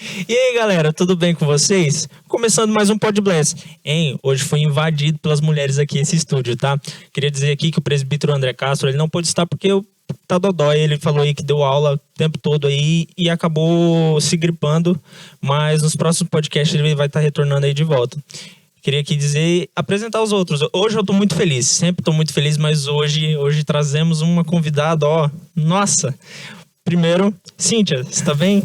E aí, galera, tudo bem com vocês? Começando mais um Pod Bless. Hein? Hoje foi invadido pelas mulheres aqui esse estúdio, tá? Queria dizer aqui que o presbítero André Castro, ele não pôde estar porque tá dodói. Ele falou aí que deu aula o tempo todo aí e acabou se gripando, mas nos próximos podcasts ele vai estar retornando aí de volta. Queria aqui dizer, apresentar os outros. Hoje eu tô muito feliz, sempre tô muito feliz, mas hoje trazemos uma convidada, ó, nossa. Primeiro, Cíntia, você tá bem?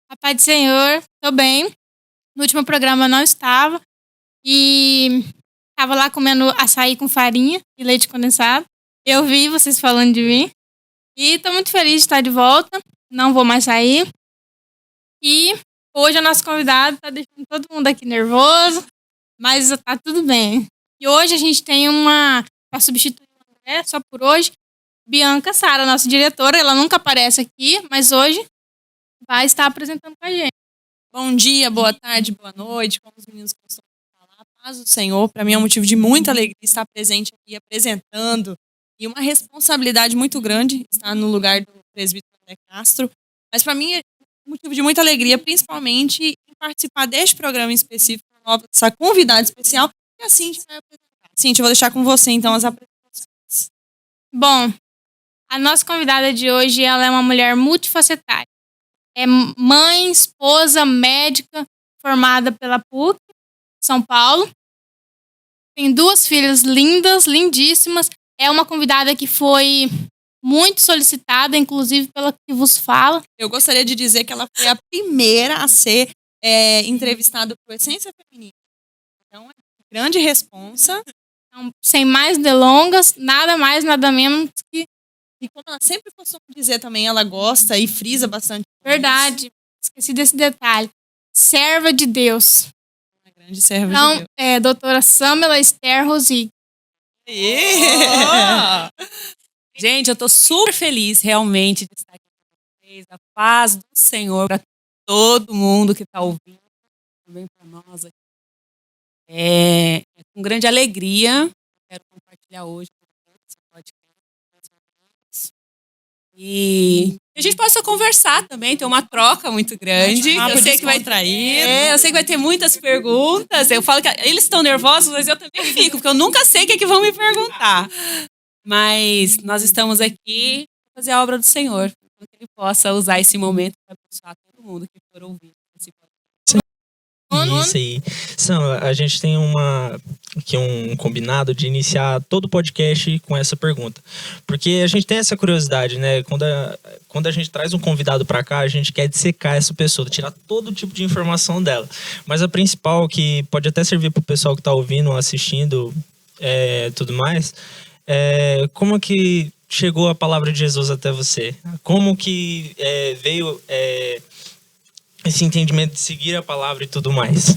A paz do Senhor, tô bem. No último programa eu não estava e estava lá comendo açaí com farinha e leite condensado. Eu vi vocês falando de mim e tô muito feliz de estar de volta. Não vou mais sair. E hoje a nossa convidada tá deixando todo mundo aqui nervoso, mas tá tudo bem. E hoje a gente tem para substituir o André, só por hoje, Bianca Sara, nossa diretora. Ela nunca aparece aqui, mas hoje vai estar apresentando com a gente. Bom dia, boa tarde, boa noite, como os meninos costumam falar. Paz do Senhor, para mim é um motivo de muita alegria estar presente aqui, apresentando, e uma responsabilidade muito grande estar no lugar do presbítero André Castro. Mas para mim é um motivo de muita alegria, principalmente em participar deste programa em específico, essa convidada especial, e a Cíntia vai apresentar. Cíntia, eu vou deixar com você então as apresentações. Bom, a nossa convidada de hoje, ela é uma mulher multifacetária. É mãe, esposa, médica, formada pela PUC, São Paulo. Tem 2 filhas lindas, lindíssimas. É uma convidada que foi muito solicitada, inclusive pela que vos fala. Eu gostaria de dizer que ela foi a primeira a ser entrevistada por Essência Feminina. Então, é grande responsa. Então, sem mais delongas, nada mais, nada menos que... E como ela sempre costuma dizer também, ela gosta e frisa bastante. Verdade, esqueci desse detalhe. Serva de Deus. Uma grande serva de Deus. É doutora Samela Esther Rosig. Gente, eu tô super feliz realmente de estar aqui com vocês. A paz do Senhor para todo mundo que tá ouvindo, também para nós aqui. É com grande alegria que eu quero compartilhar hoje com vocês esse podcast. E a gente possa conversar também, ter uma troca muito grande. Eu sei que vai eu sei que vai ter muitas perguntas. Eu falo que eles estão nervosos, mas eu também fico, porque eu nunca sei o que vão me perguntar. Mas nós estamos aqui para fazer a obra do Senhor, para que Ele possa usar esse momento para abençoar todo mundo que for ouvir esse podcast. Isso aí. Sam, a gente tem aqui um combinado de iniciar todo o podcast com essa pergunta. Porque a gente tem essa curiosidade, né? Quando a gente traz um convidado para cá, a gente quer dissecar essa pessoa, tirar todo tipo de informação dela. Mas a principal, que pode até servir para o pessoal que está ouvindo, assistindo, tudo mais, como que chegou a palavra de Jesus até você? Como que veio... esse entendimento de seguir a palavra e tudo mais?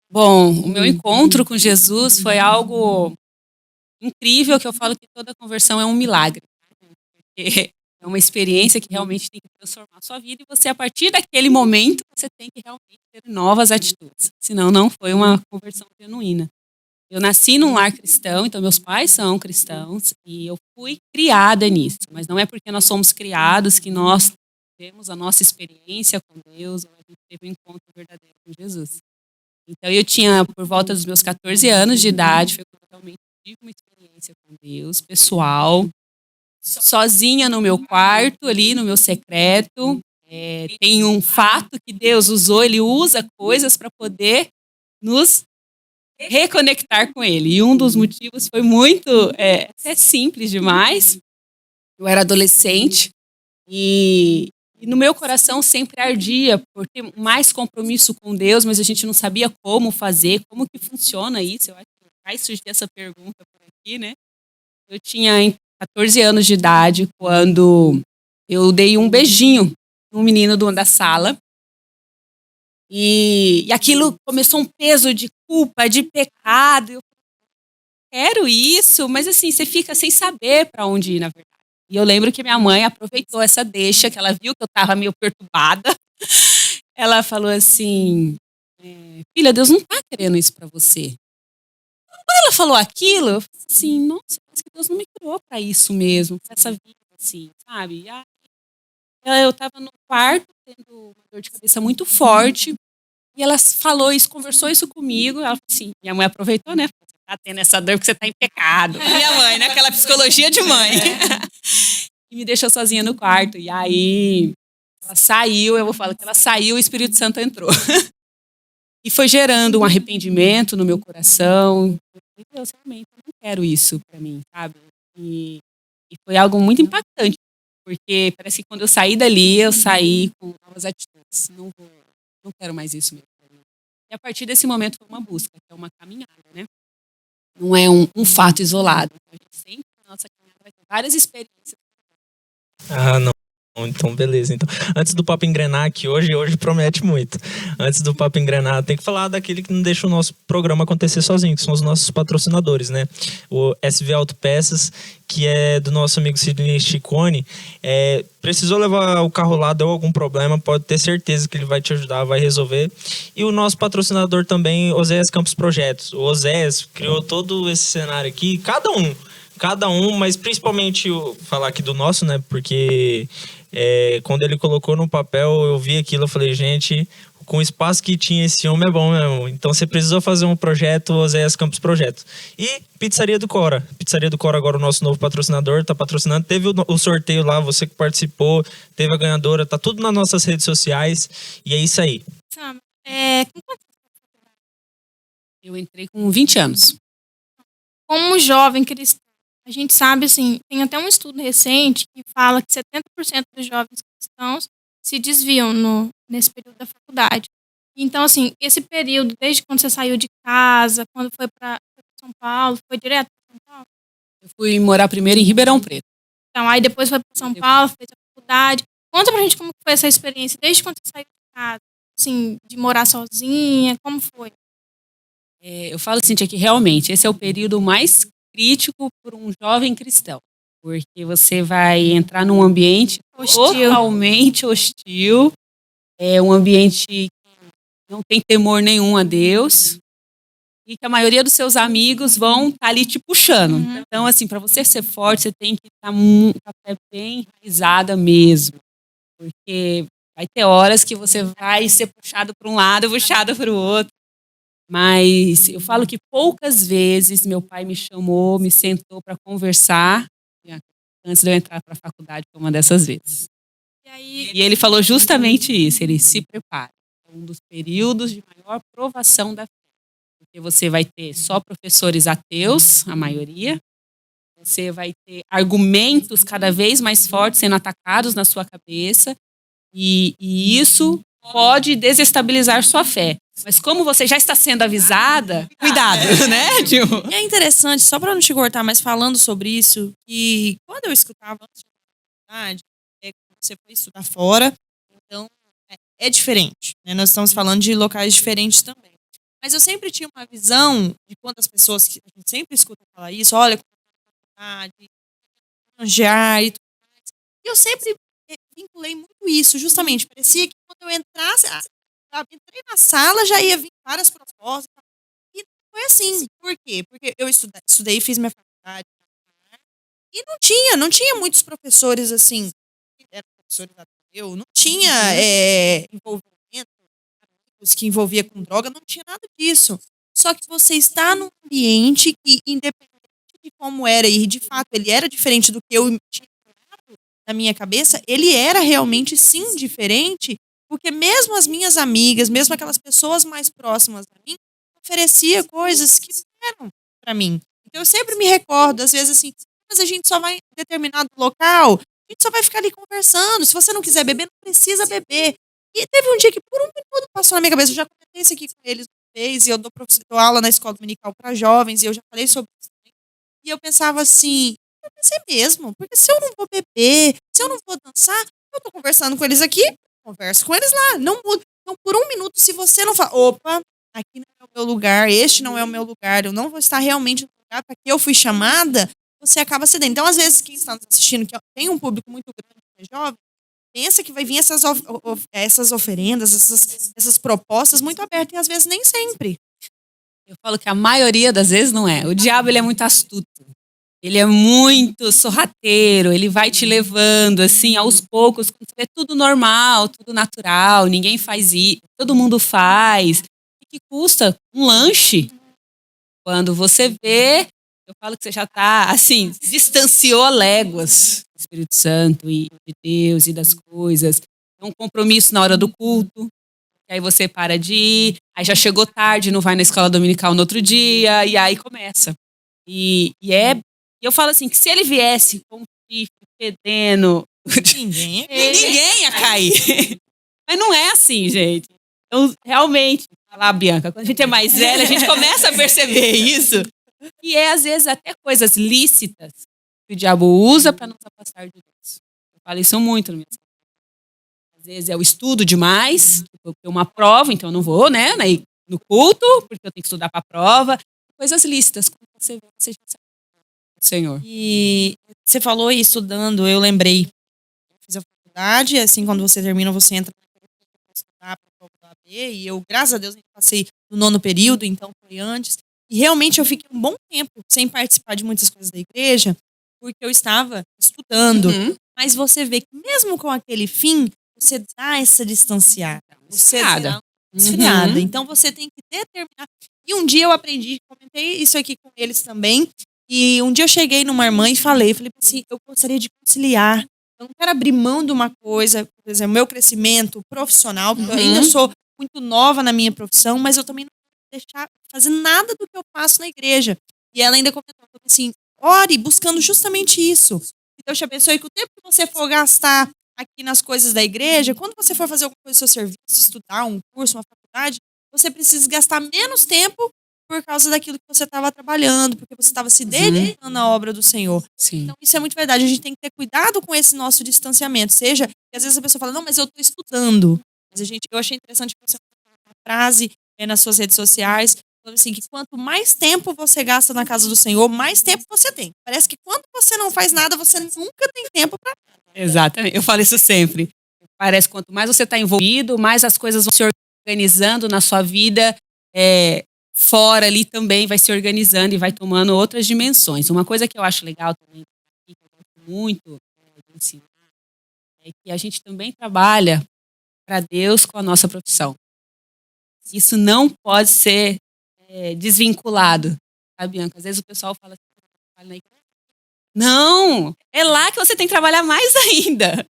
Bom, o meu encontro com Jesus foi algo incrível, que eu falo que toda conversão é um milagre. Porque é uma experiência que realmente tem que transformar a sua vida e você, a partir daquele momento, você tem que realmente ter novas atitudes. Senão, não foi uma conversão genuína. Eu nasci num lar cristão, então meus pais são cristãos e eu fui criada nisso. Mas não é porque nós somos criados que nós temos a nossa experiência com Deus, ou a gente teve um encontro verdadeiro com Jesus. Então, eu tinha, por volta dos meus 14 anos de idade, foi quando eu realmente tive uma experiência com Deus, pessoal, sozinha no meu quarto, ali no meu secreto. Tem um fato que Deus usou, Ele usa coisas para poder nos reconectar com Ele. E um dos motivos foi muito, simples demais. Eu era adolescente e no meu coração sempre ardia por ter mais compromisso com Deus, mas a gente não sabia como fazer, como que funciona isso. Eu acho que vai surgir essa pergunta por aqui, né? Eu tinha 14 anos de idade quando eu dei um beijinho num menino da sala. E aquilo começou um peso de culpa, de pecado. Eu quero isso, mas assim, você fica sem saber para onde ir, na verdade. E eu lembro que minha mãe aproveitou essa deixa, que ela viu que eu estava meio perturbada. Ela falou assim, filha, Deus não está querendo isso para você. Quando ela falou aquilo, eu falei assim, nossa, parece que Deus não me criou para isso mesmo, para essa vida assim, sabe? E aí, eu estava no quarto, tendo uma dor de cabeça muito forte. E ela falou isso, conversou isso comigo. Ela falou assim, minha mãe aproveitou, né? Você tá tendo essa dor porque você tá em pecado. Minha mãe, né? Aquela psicologia de mãe. E me deixou sozinha no quarto. E aí, ela saiu, eu vou falar que ela saiu, o Espírito Santo entrou. E foi gerando um arrependimento no meu coração. Eu falei, Deus, realmente, eu não quero isso pra mim, sabe? E foi algo muito impactante. Porque parece que quando eu saí dali, eu saí com novas atitudes. Não quero mais isso mesmo. E a partir desse momento foi uma busca, que é uma caminhada, né? Não é um fato isolado. A gente sempre, na nossa caminhada, vai ter várias experiências. Ah, não. Então, beleza. Então, antes do papo engrenar, que hoje promete muito. Antes do papo engrenar, tem que falar daquele que não deixa o nosso programa acontecer sozinho, que são os nossos patrocinadores, né? O SV Autopeças, que é do nosso amigo Sidney Chicone. Precisou levar o carro lá, deu algum problema, pode ter certeza que ele vai te ajudar, vai resolver. E o nosso patrocinador também, Oséias Campos Projetos. O Oséias criou todo esse cenário aqui, cada um, mas principalmente falar aqui do nosso, né? Porque quando ele colocou no papel, eu vi aquilo, eu falei, gente, com o espaço que tinha esse homem é bom mesmo. Então você precisou fazer um projeto, Oséias Campos Projetos. E Pizzaria do Cora. Pizzaria do Cora agora o nosso novo patrocinador, tá patrocinando. Teve o sorteio lá, você que participou, teve a ganhadora, tá tudo nas nossas redes sociais. E é isso aí. Sam, Eu entrei com 20 anos. como jovem cristão, a gente sabe, assim, tem até um estudo recente que fala que 70% dos jovens cristãos se desviam nesse período da faculdade. Então, assim, esse período, desde quando você saiu de casa, quando foi para São Paulo, foi direto para São Paulo? Eu fui morar primeiro em Ribeirão Preto. Então, aí depois foi para São Paulo, fez a faculdade. Conta pra gente como foi essa experiência, desde quando você saiu de casa, assim, de morar sozinha, como foi? Eu falo, Cíntia, que realmente esse é o período mais crítico para um jovem cristão. Porque você vai entrar num ambiente totalmente hostil. É um ambiente que não tem temor nenhum a Deus. E que a maioria dos seus amigos vão estar ali te puxando. Uhum. Então, assim, para você ser forte, você tem que estar bem enraizada mesmo. Porque vai ter horas que você vai ser puxado para um lado, puxado para o outro. Mas eu falo que poucas vezes meu pai me chamou, me sentou para conversar, antes de eu entrar para a faculdade, foi uma dessas vezes. E ele falou justamente isso, ele se prepara. É um dos períodos de maior provação da fé. Porque você vai ter só professores ateus, a maioria. Você vai ter argumentos cada vez mais fortes sendo atacados na sua cabeça. E isso pode desestabilizar sua fé. Mas como você já está sendo avisada, cuidado, né, Tio? É interessante, só para não te cortar, mas falando sobre isso, que quando eu escutava antes da faculdade, você foi estudar fora, então é diferente, né? Nós estamos falando de locais diferentes também. Mas eu sempre tinha uma visão de quantas pessoas que a gente sempre escuta falar isso, olha, faculdade, estrangeirar e tudo mais. E eu sempre vinculei muito isso, justamente. Parecia que quando eu entrasse, entrei na sala, já ia vir várias propostas. E foi assim. Por quê? Porque eu estudei, fiz minha faculdade. E não tinha muitos professores assim, eram professores ateus, não tinha envolvimento, que envolvia com droga, não tinha nada disso. Só que você está num ambiente que, independente de como era, e de fato ele era diferente do que eu tinha na minha cabeça, ele era realmente sim diferente, porque mesmo as minhas amigas, mesmo aquelas pessoas mais próximas a mim, oferecia coisas que não eram para mim. Então eu sempre me recordo, às vezes assim, mas a gente só vai em determinado local, a gente só vai ficar ali conversando, se você não quiser beber, não precisa beber. E teve um dia que por um minuto passou na minha cabeça, eu já comentei isso aqui com eles uma vez, e eu dou aula na escola dominical para jovens, e eu já falei sobre isso também. E eu pensava assim, eu pensei mesmo, porque se eu não vou beber, se eu não vou dançar, eu tô conversando com eles aqui, converso com eles lá, não muda. Então, por um minuto, se você não fala, opa, aqui não é o meu lugar, este não é o meu lugar, eu não vou estar realmente no lugar para que eu fui chamada, você acaba cedendo. Então, às vezes, quem está nos assistindo, que tem um público muito grande, que é jovem, pensa que vai vir essas oferendas, essas propostas muito abertas, e às vezes nem sempre. Eu falo que a maioria das vezes não é. O diabo, ele é muito astuto. Ele é muito sorrateiro, ele vai te levando, assim, aos poucos, quando você vê tudo normal, tudo natural, ninguém faz isso, todo mundo faz. O que custa? Um lanche. Quando você vê, eu falo que você já está, assim, distanciou a léguas do Espírito Santo e de Deus e das coisas. É um compromisso na hora do culto, e aí você para de ir, aí já chegou tarde, não vai na escola dominical no outro dia, e aí começa. E eu falo assim, que se ele viesse com um chifre fedendo, Ninguém. ninguém ia cair. Mas não é assim, gente. Então, realmente, falar, Bianca, quando a gente é mais velha, a gente começa a perceber isso. E às vezes, até coisas lícitas que o diabo usa para nos afastar de Deus. Eu falo isso muito no meu. Às vezes é o estudo demais, eu tenho uma prova, então eu não vou, né, no culto, porque eu tenho que estudar para a prova. Coisas lícitas, como você vê, você já sabe. Senhor. E você falou aí estudando, eu lembrei. Eu fiz a faculdade, assim, quando você termina, você entra para estudar para a prova da OAB, e eu, graças a Deus, eu passei no 9º período, então foi antes. E realmente eu fiquei um bom tempo sem participar de muitas coisas da igreja, porque eu estava estudando. Uhum. Mas você vê que mesmo com aquele fim, você dá essa distanciada. Você Esfriada. dá uma esfriada. Uhum. Então você tem que determinar. E um dia eu aprendi, comentei isso aqui com eles também. E um dia eu cheguei numa irmã e falei assim, eu gostaria de conciliar. Eu não quero abrir mão de uma coisa, por exemplo, meu crescimento profissional, porque eu ainda sou muito nova na minha profissão, mas eu também não quero deixar fazer nada do que eu faço na igreja. E ela ainda comentou assim, ore buscando justamente isso. Que Deus te abençoe, que o tempo que você for gastar aqui nas coisas da igreja, quando você for fazer alguma coisa do seu serviço, estudar um curso, uma faculdade, você precisa gastar menos tempo por causa daquilo que você estava trabalhando, porque você estava se dedicando à obra do Senhor. Sim. Então, isso é muito verdade. A gente tem que ter cuidado com esse nosso distanciamento. Seja, que às vezes a pessoa fala, não, mas eu estou estudando. Mas eu achei interessante que você colocou uma frase nas suas redes sociais, falando assim, que quanto mais tempo você gasta na casa do Senhor, mais tempo você tem. Parece que quando você não faz nada, você nunca tem tempo para... Exatamente. Eu falo isso sempre. Parece que quanto mais você está envolvido, mais as coisas vão se organizando na sua vida, fora ali também vai se organizando e vai tomando outras dimensões. Uma coisa que eu acho legal também, que eu gosto muito de ensinar, é que a gente também trabalha para Deus com a nossa profissão. Isso não pode ser desvinculado, sabe, Bianca? Às vezes o pessoal fala assim, não, é lá que você tem que trabalhar mais ainda,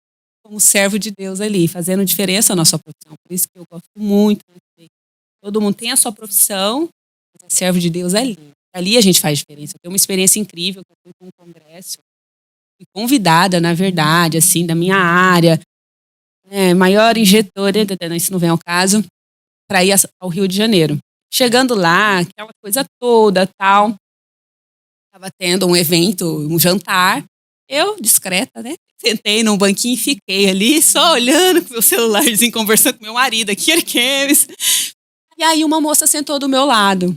como servo de Deus ali, fazendo diferença na sua profissão. Por isso que eu gosto muito. Todo mundo tem a sua profissão, mas é servo de Deus ali. Ali a gente faz diferença. Eu tenho uma experiência incrível, que eu fui para um congresso, fui convidada, na verdade, assim, da minha área, maior injetora, isso não vem ao caso, para ir ao Rio de Janeiro. Chegando lá, aquela coisa toda, tal, estava tendo um evento, um jantar, eu, discreta, né, sentei num banquinho e fiquei ali, só olhando com meu celularzinho, conversando com meu marido aqui, Arquemes. E aí uma moça sentou do meu lado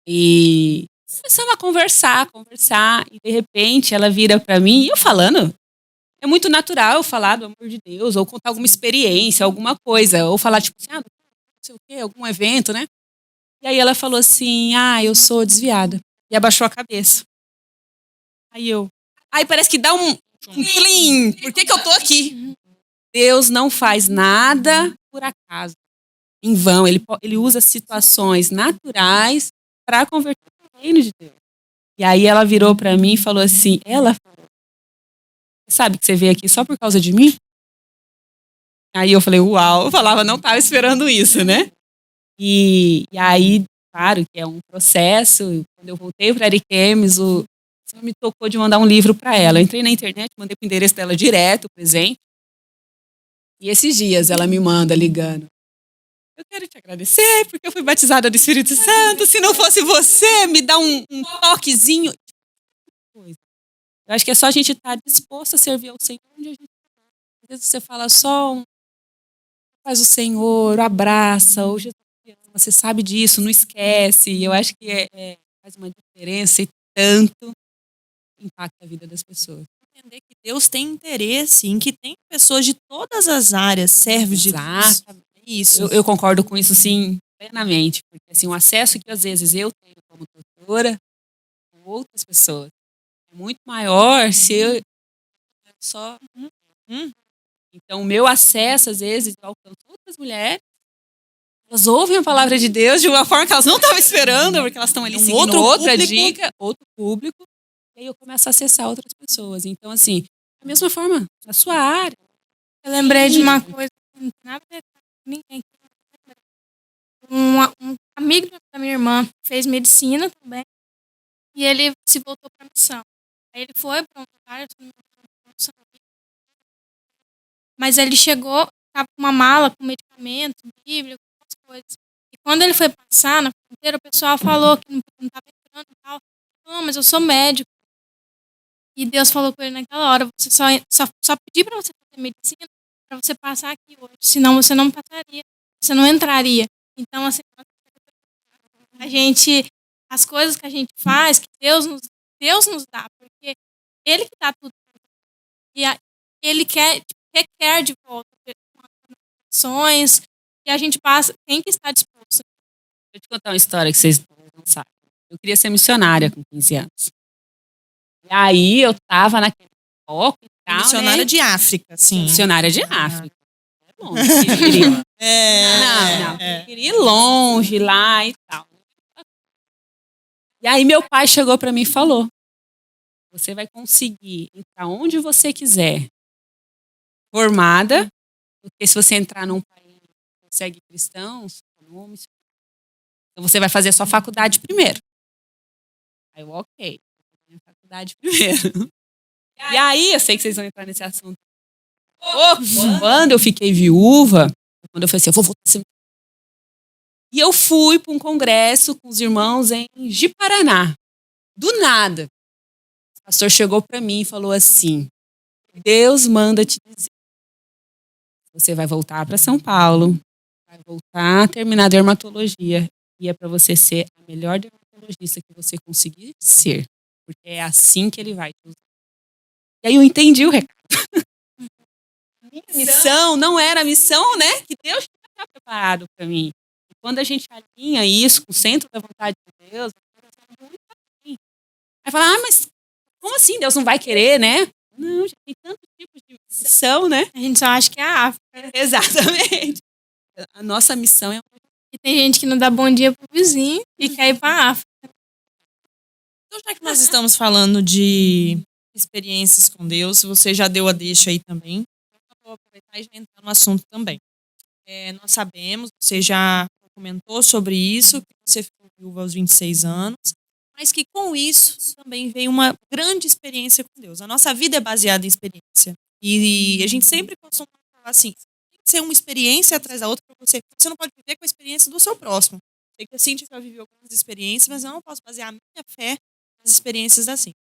e começamos a conversar, e de repente ela vira para mim, e eu falando, é muito natural eu falar do amor de Deus, ou contar alguma experiência, alguma coisa, ou falar tipo assim, não sei o quê, algum evento, né? E aí ela falou assim, eu sou desviada, e abaixou a cabeça. Aí parece que dá um clean, por que eu tô aqui? Deus não faz nada por acaso, em vão, ele usa situações naturais para converter o reino de Deus. E aí ela virou para mim e falou assim, sabe que você veio aqui só por causa de mim? Aí eu falei, uau, eu falava, não estava esperando isso, né? E aí, claro que é um processo, quando eu voltei para Ariquemes, o Senhor me tocou de mandar um livro para ela. Eu entrei na internet, mandei pro endereço dela direto, presente. E esses dias ela me manda ligando. Eu quero te agradecer porque eu fui batizada do Espírito Santo. Se não fosse você, me dá um toquezinho. Eu acho que é só a gente estar disposto a servir ao Senhor. Onde a gente tá. Às vezes você fala só faz o Senhor, abraça, ou Jesus, você sabe disso, não esquece. Eu acho que faz uma diferença e tanto impacta a vida das pessoas. Entender que Deus tem interesse em que tem pessoas de todas as áreas, servos de Deus. Isso. Eu concordo com isso, sim, plenamente. Porque assim, o acesso que às vezes eu tenho como doutora com outras pessoas muito maior se eu só... Então, o meu acesso, às vezes, eu alcanço outras mulheres, elas ouvem a palavra de Deus de uma forma que elas não estavam esperando, porque elas estão ali seguindo outra dica, outro público, e aí eu começo a acessar outras pessoas. Então, assim, da mesma forma, na sua área. Eu lembrei de uma coisa que não tem nada a ver com ninguém. Um amigo da minha irmã fez medicina também, e ele se voltou para missão. Aí ele foi para um lugar, mas ele chegou, estava com uma mala com medicamento, bíblia, algumas coisas. E quando ele foi passar na fronteira, o pessoal falou que não estava entrando e tal. Não, mas eu sou médico. E Deus falou com ele naquela hora, você só pedi para você fazer medicina para você passar aqui hoje, senão você não passaria, você não entraria. Então, assim, as coisas que a gente faz, que Deus nos dá, porque Ele que dá tudo. E Ele requer de volta ações, e a gente tem que estar disposto. Deixa eu te contar uma história que vocês não sabem. Eu queria ser missionária com 15 anos. E aí eu tava naquele foco e tal, missionária, né? De África, sim. Missionária de África. É longe. Eu queria ir longe lá e tal. E aí meu pai chegou para mim e falou: você vai conseguir entrar onde você quiser, formada, porque se você entrar num país que consegue cristãos, então você vai fazer a sua faculdade primeiro. Aí eu, ok, vou fazer a faculdade primeiro. E aí, eu sei que vocês vão entrar nesse assunto. Quando eu fiquei viúva, quando eu falei assim, eu vou voltar a ser... E eu fui para um congresso com os irmãos em Ji-Paraná. Do nada. O pastor chegou para mim e falou assim: Deus manda te dizer. Você vai voltar para São Paulo, vai voltar a terminar a dermatologia, e é para você ser a melhor dermatologista que você conseguir ser. Porque é assim que ele vai te usar. E aí eu entendi o recado. Missão não era a missão, né? Que Deus tinha preparado para mim. E quando a gente alinha isso com o centro da vontade de Deus, é muito assim. Aí fala, mas como assim? Deus não vai querer, né? Não, já tem tantos tipos de missão, né? A gente só acha que é a África. Exatamente. A nossa missão é... E tem gente que não dá bom dia pro vizinho e quer ir pra África. Então, já que nós estamos falando de experiências com Deus, você já deu a deixa aí também, eu vou aproveitar e já entrar no assunto também. Nós sabemos, você já comentou sobre isso, que você ficou viúva aos 26 anos, mas que com isso também veio uma grande experiência com Deus. A nossa vida é baseada em experiência. E a gente sempre costuma falar assim, tem que ser uma experiência atrás da outra para você. Você não pode viver com a experiência do seu próximo. Sei que a Cíntia já viveu algumas experiências, mas eu não posso basear a minha fé nas experiências da Cíntia.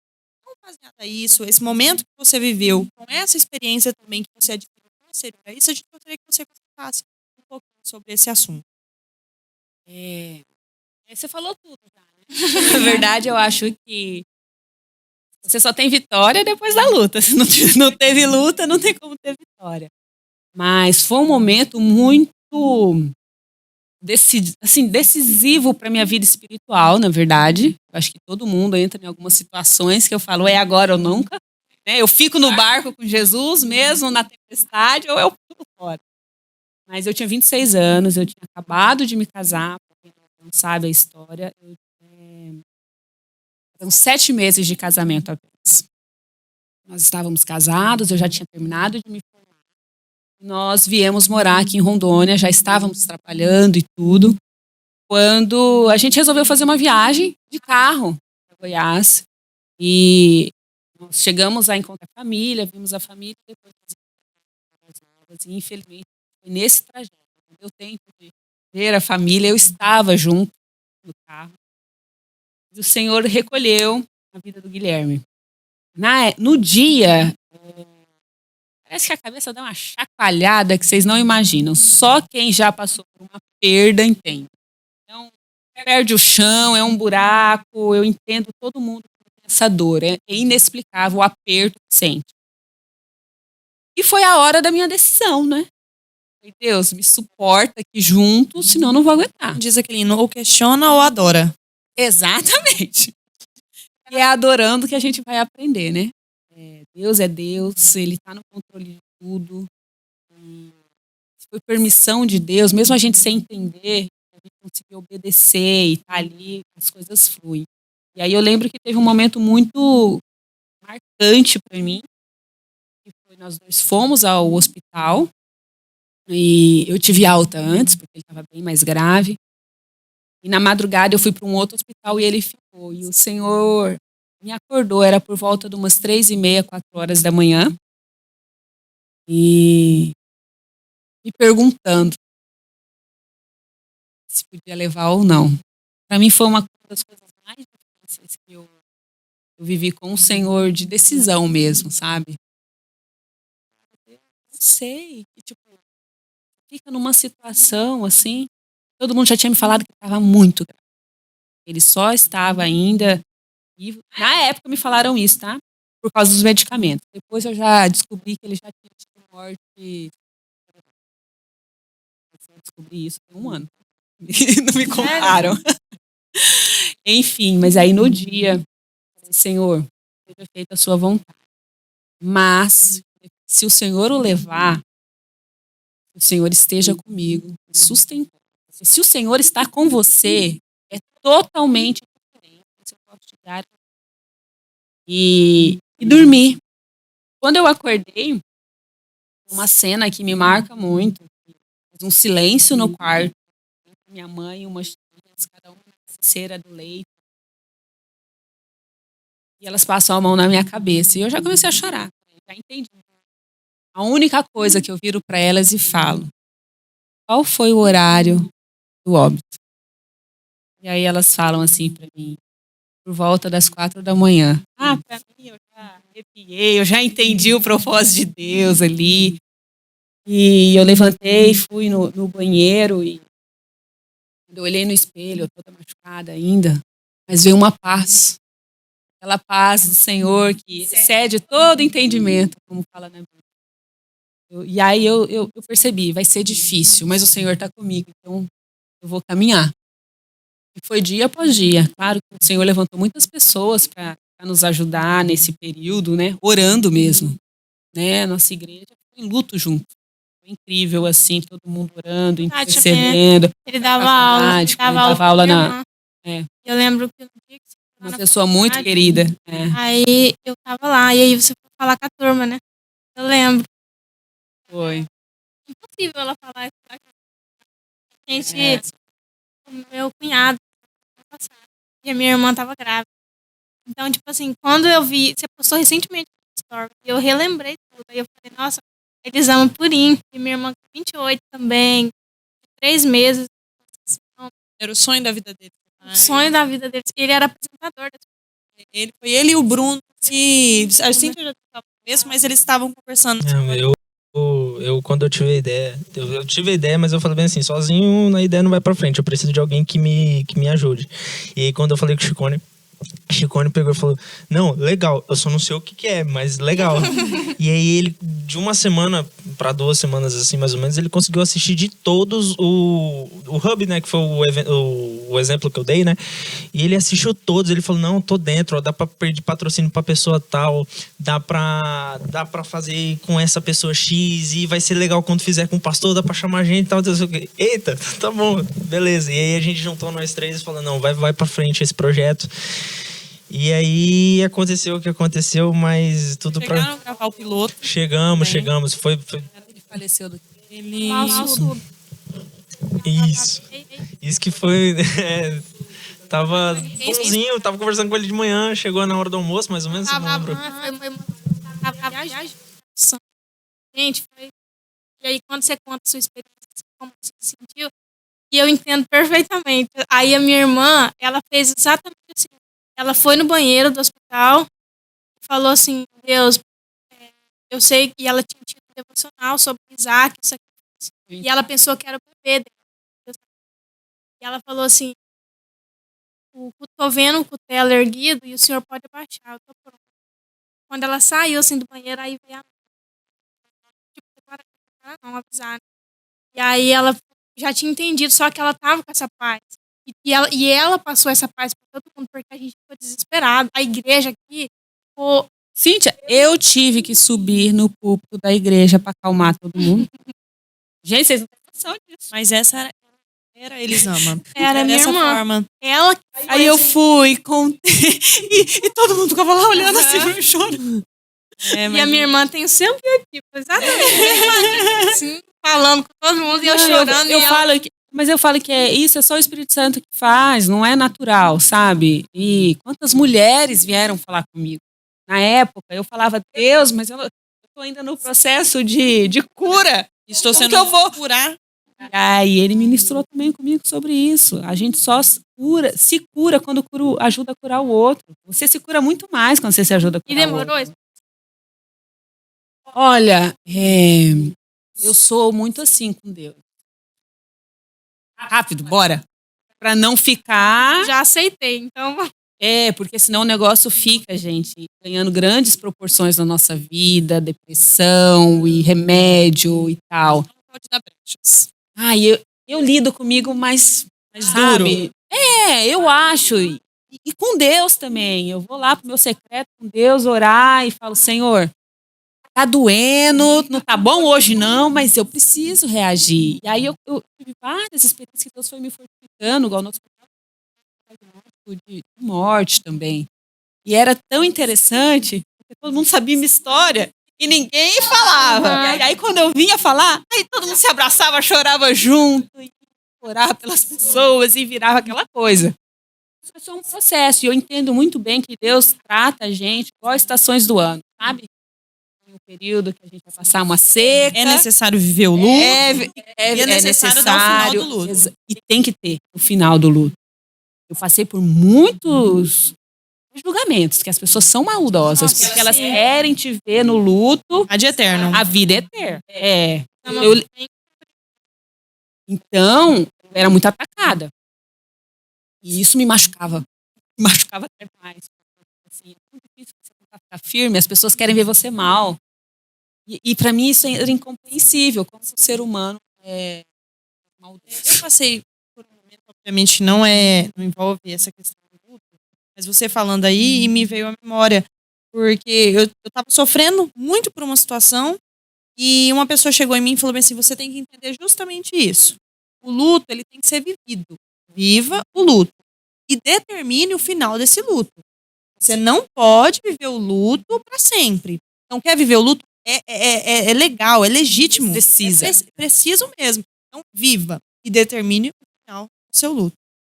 Não baseada nisso, esse momento que você viveu, com essa experiência também que você adquiriu posterior a isso, a gente gostaria que você contasse um pouquinho sobre esse assunto. Você falou tudo já, né? Na verdade, eu acho que você só tem vitória depois da luta. Se não teve luta, não tem como ter vitória. Mas foi um momento muito decisivo para minha vida espiritual, na verdade. Eu acho que todo mundo entra em algumas situações que eu falo, é agora ou nunca. Né? Eu fico no barco com Jesus, mesmo na tempestade, ou eu pulo fora. Mas eu tinha 26 anos, eu tinha acabado de me casar, para quem não sabe a história, eram 7 meses de casamento apenas. Nós estávamos casados, eu já tinha terminado de me formar. Nós viemos morar aqui em Rondônia, já estávamos trabalhando e tudo, quando a gente resolveu fazer uma viagem de carro para Goiás. E nós chegamos a encontrar a família, vimos a família, depois novas, e infelizmente foi nesse trajeto, não deu tempo de ver a família, eu estava junto no carro. E o Senhor recolheu a vida do Guilherme. No dia, parece que a cabeça dá uma chacoalhada que vocês não imaginam. Só quem já passou por uma perda entende. Então, perde o chão, é um buraco, eu entendo todo mundo que tem essa dor. É inexplicável o aperto que sente. E foi a hora da minha decisão, né? Deus, me suporta aqui junto, senão eu não vou aguentar. Diz aquele, ou questiona ou adora. Exatamente. E é adorando que a gente vai aprender, né? Deus é Deus, Ele está no controle de tudo. E se foi permissão de Deus, mesmo a gente sem entender, a gente conseguir obedecer e estar ali, as coisas fluem. E aí eu lembro que teve um momento muito marcante para mim, que foi nós dois fomos ao hospital, e eu tive alta antes, porque ele estava bem mais grave. E na madrugada eu fui para um outro hospital e ele ficou. E o Senhor me acordou, era por volta de umas 3h30, 4 horas da manhã. E me perguntando se podia levar ou não. Para mim foi uma das coisas mais difíceis que eu vivi com o Senhor, de decisão mesmo, sabe? Eu não sei, que, tipo, fica numa situação assim, todo mundo já tinha me falado que estava muito grave. Ele só estava ainda vivo. Na época me falaram isso, tá? Por causa dos medicamentos. Depois eu já descobri que ele já tinha tido morte. Eu descobri isso tem 1 ano. Não me contaram. Enfim, mas aí no dia, Senhor, seja feita a sua vontade. Mas, se o Senhor o levar, o Senhor esteja comigo, sustentando. Se o Senhor está com você, é totalmente diferente. Isso eu posso te dar. E dormir. Quando eu acordei, uma cena que me marca muito, um silêncio no quarto, minha mãe e umas tias, cada uma na cabeceira do leito. E elas passam a mão na minha cabeça. E eu já comecei a chorar. Já entendi. A única coisa que eu viro para elas e falo: qual foi o horário do óbito? E aí elas falam assim para mim: por volta das 4 da manhã. Ah, para mim eu já arrepiei, eu já entendi o propósito de Deus ali. E eu levantei, fui no banheiro e quando eu olhei no espelho, eu toda machucada ainda, mas veio uma paz. Aquela paz do Senhor que excede todo entendimento, como fala na Bíblia. E aí eu percebi, vai ser difícil, mas o Senhor está comigo, então eu vou caminhar. E foi dia após dia. Claro que o Senhor levantou muitas pessoas para nos ajudar nesse período, né? Orando mesmo. Né? Nossa igreja foi em luto junto. Foi incrível, assim, todo mundo orando, intercedendo. Ele dava aula. Ele dava aula na... Eu lembro que no dia que você foi lá uma na pessoa muito faculdade, querida. Aí eu tava lá, e aí você foi falar com a turma, né? Eu lembro. Foi. Impossível ela falar isso. Gente, o meu cunhado, e a minha irmã tava grávida. Então, tipo assim, quando eu vi, você postou recentemente no story, eu relembrei tudo. Aí eu falei, nossa, eles amam purinho. E minha irmã com 28 também, 3 meses. Era o sonho da vida dele. O sonho da vida deles. Ele era apresentador. Ele e o Bruno, a gente já estava no começo, mas eles estavam conversando. Eu quando eu tive a ideia, eu tive a ideia, mas eu falei bem assim, sozinho a ideia não vai pra frente, eu preciso de alguém que me ajude. E aí quando eu falei com o Chicone pegou e falou, não, legal, eu só não sei o que é, mas legal. E aí ele, de 1 semana para 2 semanas, assim, mais ou menos, ele conseguiu assistir de todos o Hub, né, que foi o exemplo que eu dei, né, e ele assistiu todos, ele falou, não, tô dentro, ó, dá pra pedir patrocínio pra pessoa tal, dá pra fazer com essa pessoa X, e vai ser legal quando fizer com o pastor, dá pra chamar a gente e tal. Eita, tá bom, beleza. E aí a gente juntou nós 3 e falou, não, vai pra frente esse projeto. E aí aconteceu o que aconteceu, mas tudo pra... Chegaram a gravar o piloto. Chegamos. Foi... Ele faleceu do... Isso que foi... tava bonzinho, tava conversando com ele de manhã, chegou na hora do almoço, mais ou menos, não lembro. Gente, foi... E aí quando você conta a sua experiência, como você se sentiu, e eu entendo perfeitamente. Aí a minha irmã, ela fez exatamente assim. Ela foi no banheiro do hospital e falou assim, Deus, eu sei que ela tinha tido um devocional sobre Isaac, isso aqui. E ela pensou que era o bebê dela. E ela falou assim, tô vendo o cutelo erguido e o senhor pode abaixar, eu tô pronta. Quando ela saiu assim do banheiro, aí veio a não avisar. E aí ela já tinha entendido, só que ela tava com essa paz. E ela passou essa paz para todo mundo, porque a gente ficou desesperado. A igreja aqui ficou. Cíntia, eu tive que subir no púlpito da igreja para acalmar todo mundo. Gente, vocês não têm noção disso. Mas essa era a Elisama. Era minha dessa irmã. forma. Ela que Aí eu fui, contei, e todo mundo ficava lá olhando assim, me chorando. E a minha irmã tem o seu biotipo, exatamente. Assim, falando com todo mundo e eu chorando. Eu falo que, mas eu falo que isso é só o Espírito Santo que faz, não é natural, sabe? E quantas mulheres vieram falar comigo? Na época, eu falava, Deus, mas eu tô ainda no processo de cura. Estou Como sendo que eu vou curar. Aí ele ministrou também comigo sobre isso. A gente só se cura quando ajuda a curar o outro. Você se cura muito mais quando você se ajuda a E curar o demorou outro. isso? Olha, eu sou muito assim com Deus. Rápido, bora. Pra não ficar... Já aceitei, então. Porque senão o negócio fica, gente, ganhando grandes proporções na nossa vida, depressão e remédio e tal. Pode dar brechas. Eu lido comigo mais duro. sabe? Eu acho. E com Deus também. Eu vou lá pro meu secreto com Deus orar e falo, Senhor, tá doendo, não tá bom hoje não, mas eu preciso reagir. E aí eu tive várias experiências que Deus foi me fortificando, igual no hospital de morte também. E era tão interessante, porque todo mundo sabia minha história e ninguém falava. E aí quando eu vinha falar, aí todo mundo se abraçava, chorava junto, e orar pelas pessoas e virava aquela coisa. Isso é só um processo. E eu entendo muito bem que Deus trata a gente igual estações do ano, sabe? Tem um período que a gente vai passar uma seca. É necessário viver o luto. É necessário dar o final do luto. E tem que ter o final do luto. Eu passei por muitos julgamentos, que as pessoas são maldosas, porque elas querem te ver no luto. A de eterno. A vida é eterna. Então, eu era muito atacada. E isso me machucava. Me machucava até mais. Assim, é muito difícil você tentar ficar firme, as pessoas querem ver você mal. E para mim isso era incompreensível, como o ser humano é maldoso. Eu passei por um momento, obviamente, não envolve essa questão do luto, mas você falando aí e me veio à memória, porque eu tava sofrendo muito por uma situação e uma pessoa chegou em mim e falou bem assim, você tem que entender justamente isso. O luto, ele tem que ser vivido. Viva o luto. E determine o final desse luto. Você não pode viver o luto para sempre. Então, quer viver o luto? É legal, é legítimo. Precisa. Preciso mesmo. Então, viva e determine o final do seu luto.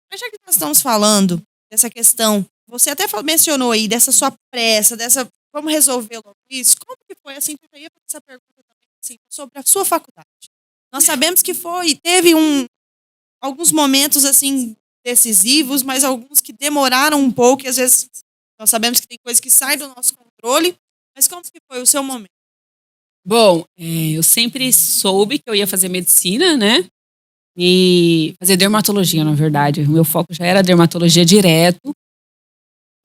Mas já que nós estamos falando dessa questão, você até mencionou aí dessa sua pressa, dessa como resolver logo isso, como que foi assim? Eu ia fazer essa pergunta também assim, sobre a sua faculdade. Nós sabemos que teve alguns momentos assim decisivos, mas alguns que demoraram um pouco e às vezes nós sabemos que tem coisas que saem do nosso controle, mas como que foi o seu momento? Bom, eu sempre soube que eu ia fazer medicina, né? E fazer dermatologia, na verdade. O meu foco já era dermatologia direto.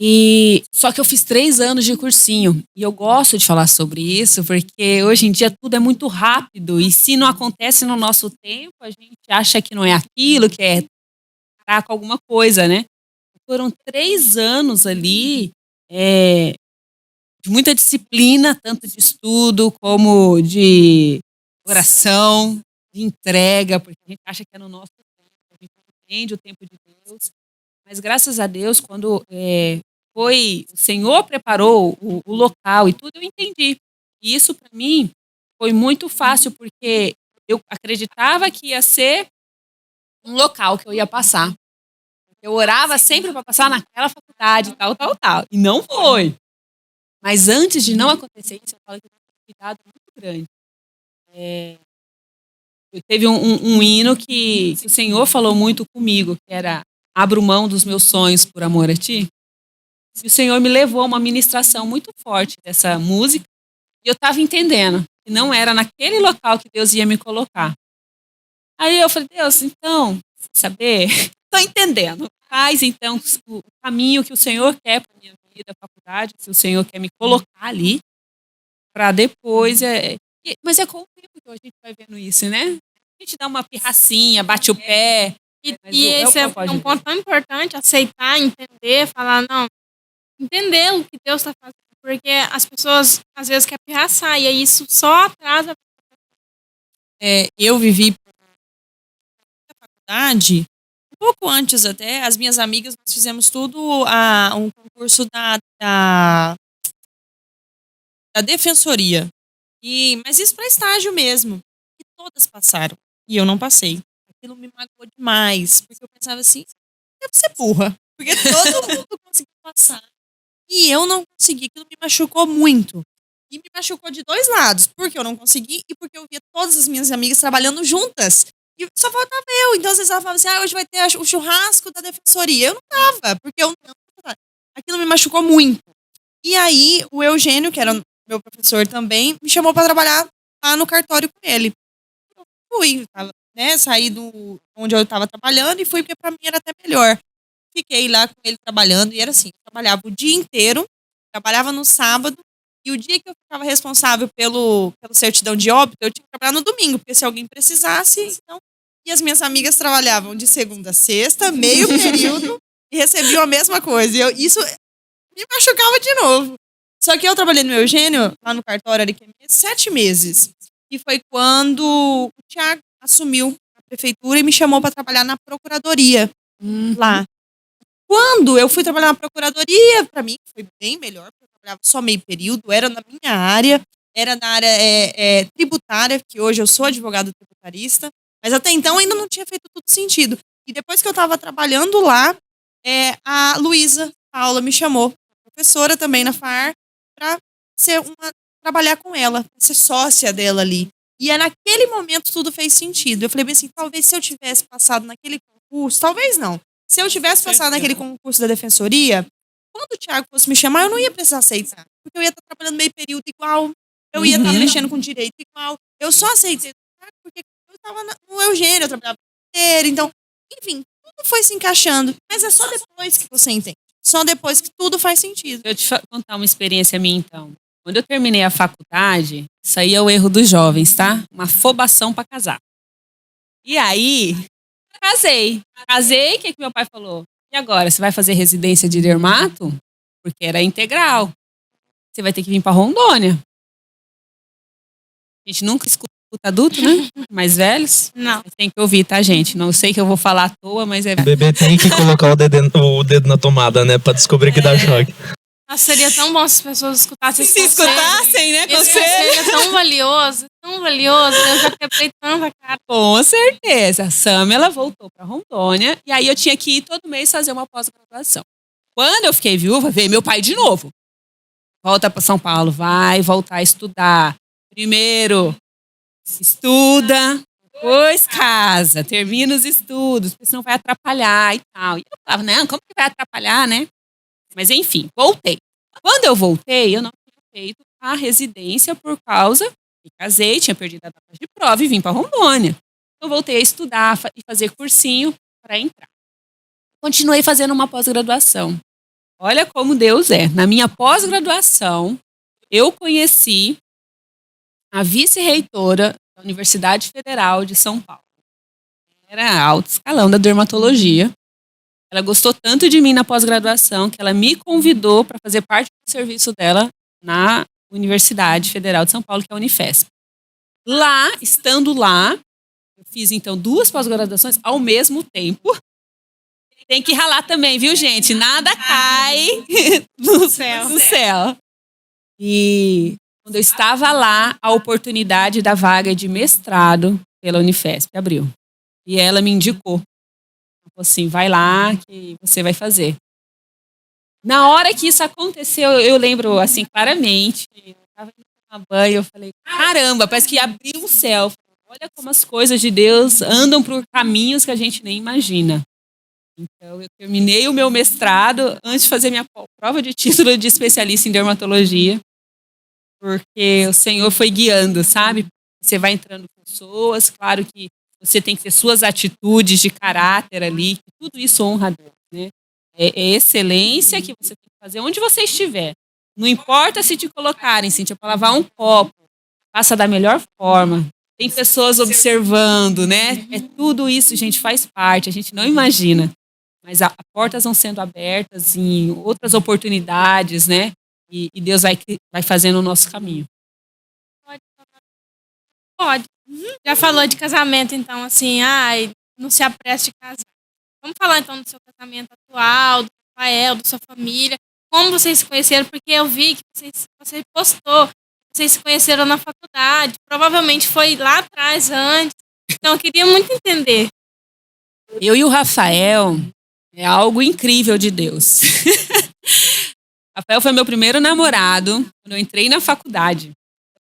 E só que eu fiz 3 anos de cursinho. E eu gosto de falar sobre isso, porque hoje em dia tudo é muito rápido. E se não acontece no nosso tempo, a gente acha que não é aquilo, que é parar com alguma coisa, né? Foram 3 anos ali, de muita disciplina, tanto de estudo como de oração, de entrega, porque a gente acha que é no nosso tempo, a gente não entende o tempo de Deus. Mas graças a Deus, quando o Senhor preparou o local e tudo, eu entendi. E isso para mim foi muito fácil, porque eu acreditava que ia ser um local que eu ia passar. Eu orava sempre para passar naquela faculdade, tal. E não foi. Mas antes de não acontecer isso, eu falo que eu tive um cuidado muito grande. Teve um hino que o Senhor falou muito comigo, que era abro mão dos meus sonhos por amor a ti. E o Senhor me levou a uma ministração muito forte dessa música. E eu estava entendendo que não era naquele local que Deus ia me colocar. Aí eu falei, Deus, então, saber, estou entendendo. Faz, então, o caminho que o Senhor quer para a minha vida, a faculdade, se o Senhor quer me colocar ali, para depois... Mas é com o tempo que a gente vai vendo isso, né? A gente dá uma pirracinha, bate o pé, Mas E é o esse é propósito um de ponto tão importante, aceitar, entender, falar, não, entender o que Deus está fazendo. Porque as pessoas, às vezes, querem pirraçar, e aí isso só atrasa. Eu vivi na faculdade, um pouco antes até, as minhas amigas, nós fizemos tudo um concurso da defensoria. Mas isso para estágio mesmo. E todas passaram. E eu não passei. Aquilo me magoou demais. Porque eu pensava assim, deve ser burra. Porque todo mundo conseguiu passar. E eu não consegui. Aquilo me machucou muito. E me machucou de dois lados. Porque eu não consegui e porque eu via todas as minhas amigas trabalhando juntas. E só faltava eu. Então, às vezes ela falava assim, hoje vai ter o churrasco da defensoria. Eu não tava. Porque eu não tava. Aquilo me machucou muito. E aí, o Eugênio, que era meu professor também, me chamou para trabalhar lá no cartório com ele. Eu fui, saí do onde eu estava trabalhando e fui porque para mim era até melhor. Fiquei lá com ele trabalhando e era assim, eu trabalhava o dia inteiro, trabalhava no sábado e o dia que eu ficava responsável pelo certidão de óbito, eu tinha que trabalhar no domingo, porque se alguém precisasse, então... E as minhas amigas trabalhavam de segunda a sexta, meio período, e recebiam a mesma coisa. E isso me machucava de novo. Só que eu trabalhei no Eugênio, lá no cartório, 7 meses. E foi quando o Thiago assumiu a prefeitura e me chamou para trabalhar na procuradoria lá. Quando eu fui trabalhar na procuradoria, para mim foi bem melhor, porque eu trabalhava só meio período, era na minha área, era na área tributária, que hoje eu sou advogado tributarista, mas até então ainda não tinha feito tudo sentido. E depois que eu estava trabalhando lá, a Luísa Paula me chamou, professora também na FAR, para trabalhar com ela, pra ser sócia dela ali. E naquele momento tudo fez sentido. Eu falei bem assim, talvez se eu tivesse passado naquele concurso, talvez não. Se eu tivesse passado naquele concurso da defensoria, quando o Thiago fosse me chamar, eu não ia precisar aceitar. Porque eu ia estar trabalhando meio período igual, eu ia estar mexendo com direito igual. Eu só aceitei porque eu estava no Eugênio, eu trabalhava inteiro, então, enfim, tudo foi se encaixando. Mas é só depois que você entende. Só depois que tudo faz sentido. Eu te contar uma experiência minha, então. Quando eu terminei a faculdade, isso aí é o erro dos jovens, tá? Uma afobação para casar. E aí, casei. Casei, o que meu pai falou? E agora, você vai fazer residência de dermato? Porque era integral. Você vai ter que vir para Rondônia. A gente nunca escuta adulto, né? Mais velhos. Não. Tem que ouvir, tá, gente? Não sei que eu vou falar à toa, mas é... O bebê tem que colocar o dedo na tomada, né? Pra descobrir que dá choque. Nossa, seria tão bom se as pessoas escutassem esse conselho. escutassem, né? Esse conselho é tão valioso, eu já quebrei tanta cara. Com certeza. A Sam, ela voltou para Rondônia e aí eu tinha que ir todo mês fazer uma pós-graduação. Quando eu fiquei viúva, veio meu pai de novo. Volta para São Paulo, vai voltar a estudar. Primeiro, estuda, depois casa, termina os estudos, porque senão vai atrapalhar e tal. E eu falava, não, como que vai atrapalhar, né? Mas enfim, voltei. Quando eu voltei, eu não tinha feito a residência por causa que casei, tinha perdido a data de prova e vim para Rondônia. Eu voltei a estudar e fazer cursinho para entrar. Continuei fazendo uma pós-graduação. Olha como Deus é. Na minha pós-graduação, eu conheci a vice-reitora da Universidade Federal de São Paulo. Era alto escalão da dermatologia. Ela gostou tanto de mim na pós-graduação que ela me convidou para fazer parte do serviço dela na Universidade Federal de São Paulo, que é a Unifesp. Lá, estando lá, eu fiz então 2 pós-graduações ao mesmo tempo. Tem que ralar também, viu, gente? Nada cai do céu. E quando eu estava lá, a oportunidade da vaga de mestrado pela Unifesp abriu. E ela me indicou. Assim, vai lá que você vai fazer. Na hora que isso aconteceu, eu lembro assim claramente, eu estava indo tomar banho, eu falei, caramba, parece que abriu o céu. Olha como as coisas de Deus andam por caminhos que a gente nem imagina. Então, eu terminei o meu mestrado antes de fazer minha prova de título de especialista em dermatologia, porque o Senhor foi guiando, sabe? Você vai entrando com pessoas, claro que você tem que ter suas atitudes de caráter ali, que tudo isso honra a Deus, né? É excelência que você tem que fazer onde você estiver. Não importa se te colocarem, Cíntia, para lavar um copo, faça da melhor forma. tem pessoas observando, né? Tudo isso, gente, faz parte, a gente não imagina. Mas as portas vão sendo abertas em outras oportunidades, né? E Deus vai fazendo o nosso caminho. Pode. Já falou de casamento, então, assim, não se apresse de casar. Vamos falar, então, do seu casamento atual, do Rafael, da sua família. Como vocês se conheceram? Porque eu vi que você postou, vocês se conheceram na faculdade. Provavelmente foi lá atrás, antes. Então, eu queria muito entender. Eu e o Rafael é algo incrível de Deus. Rafael foi meu primeiro namorado quando eu entrei na faculdade,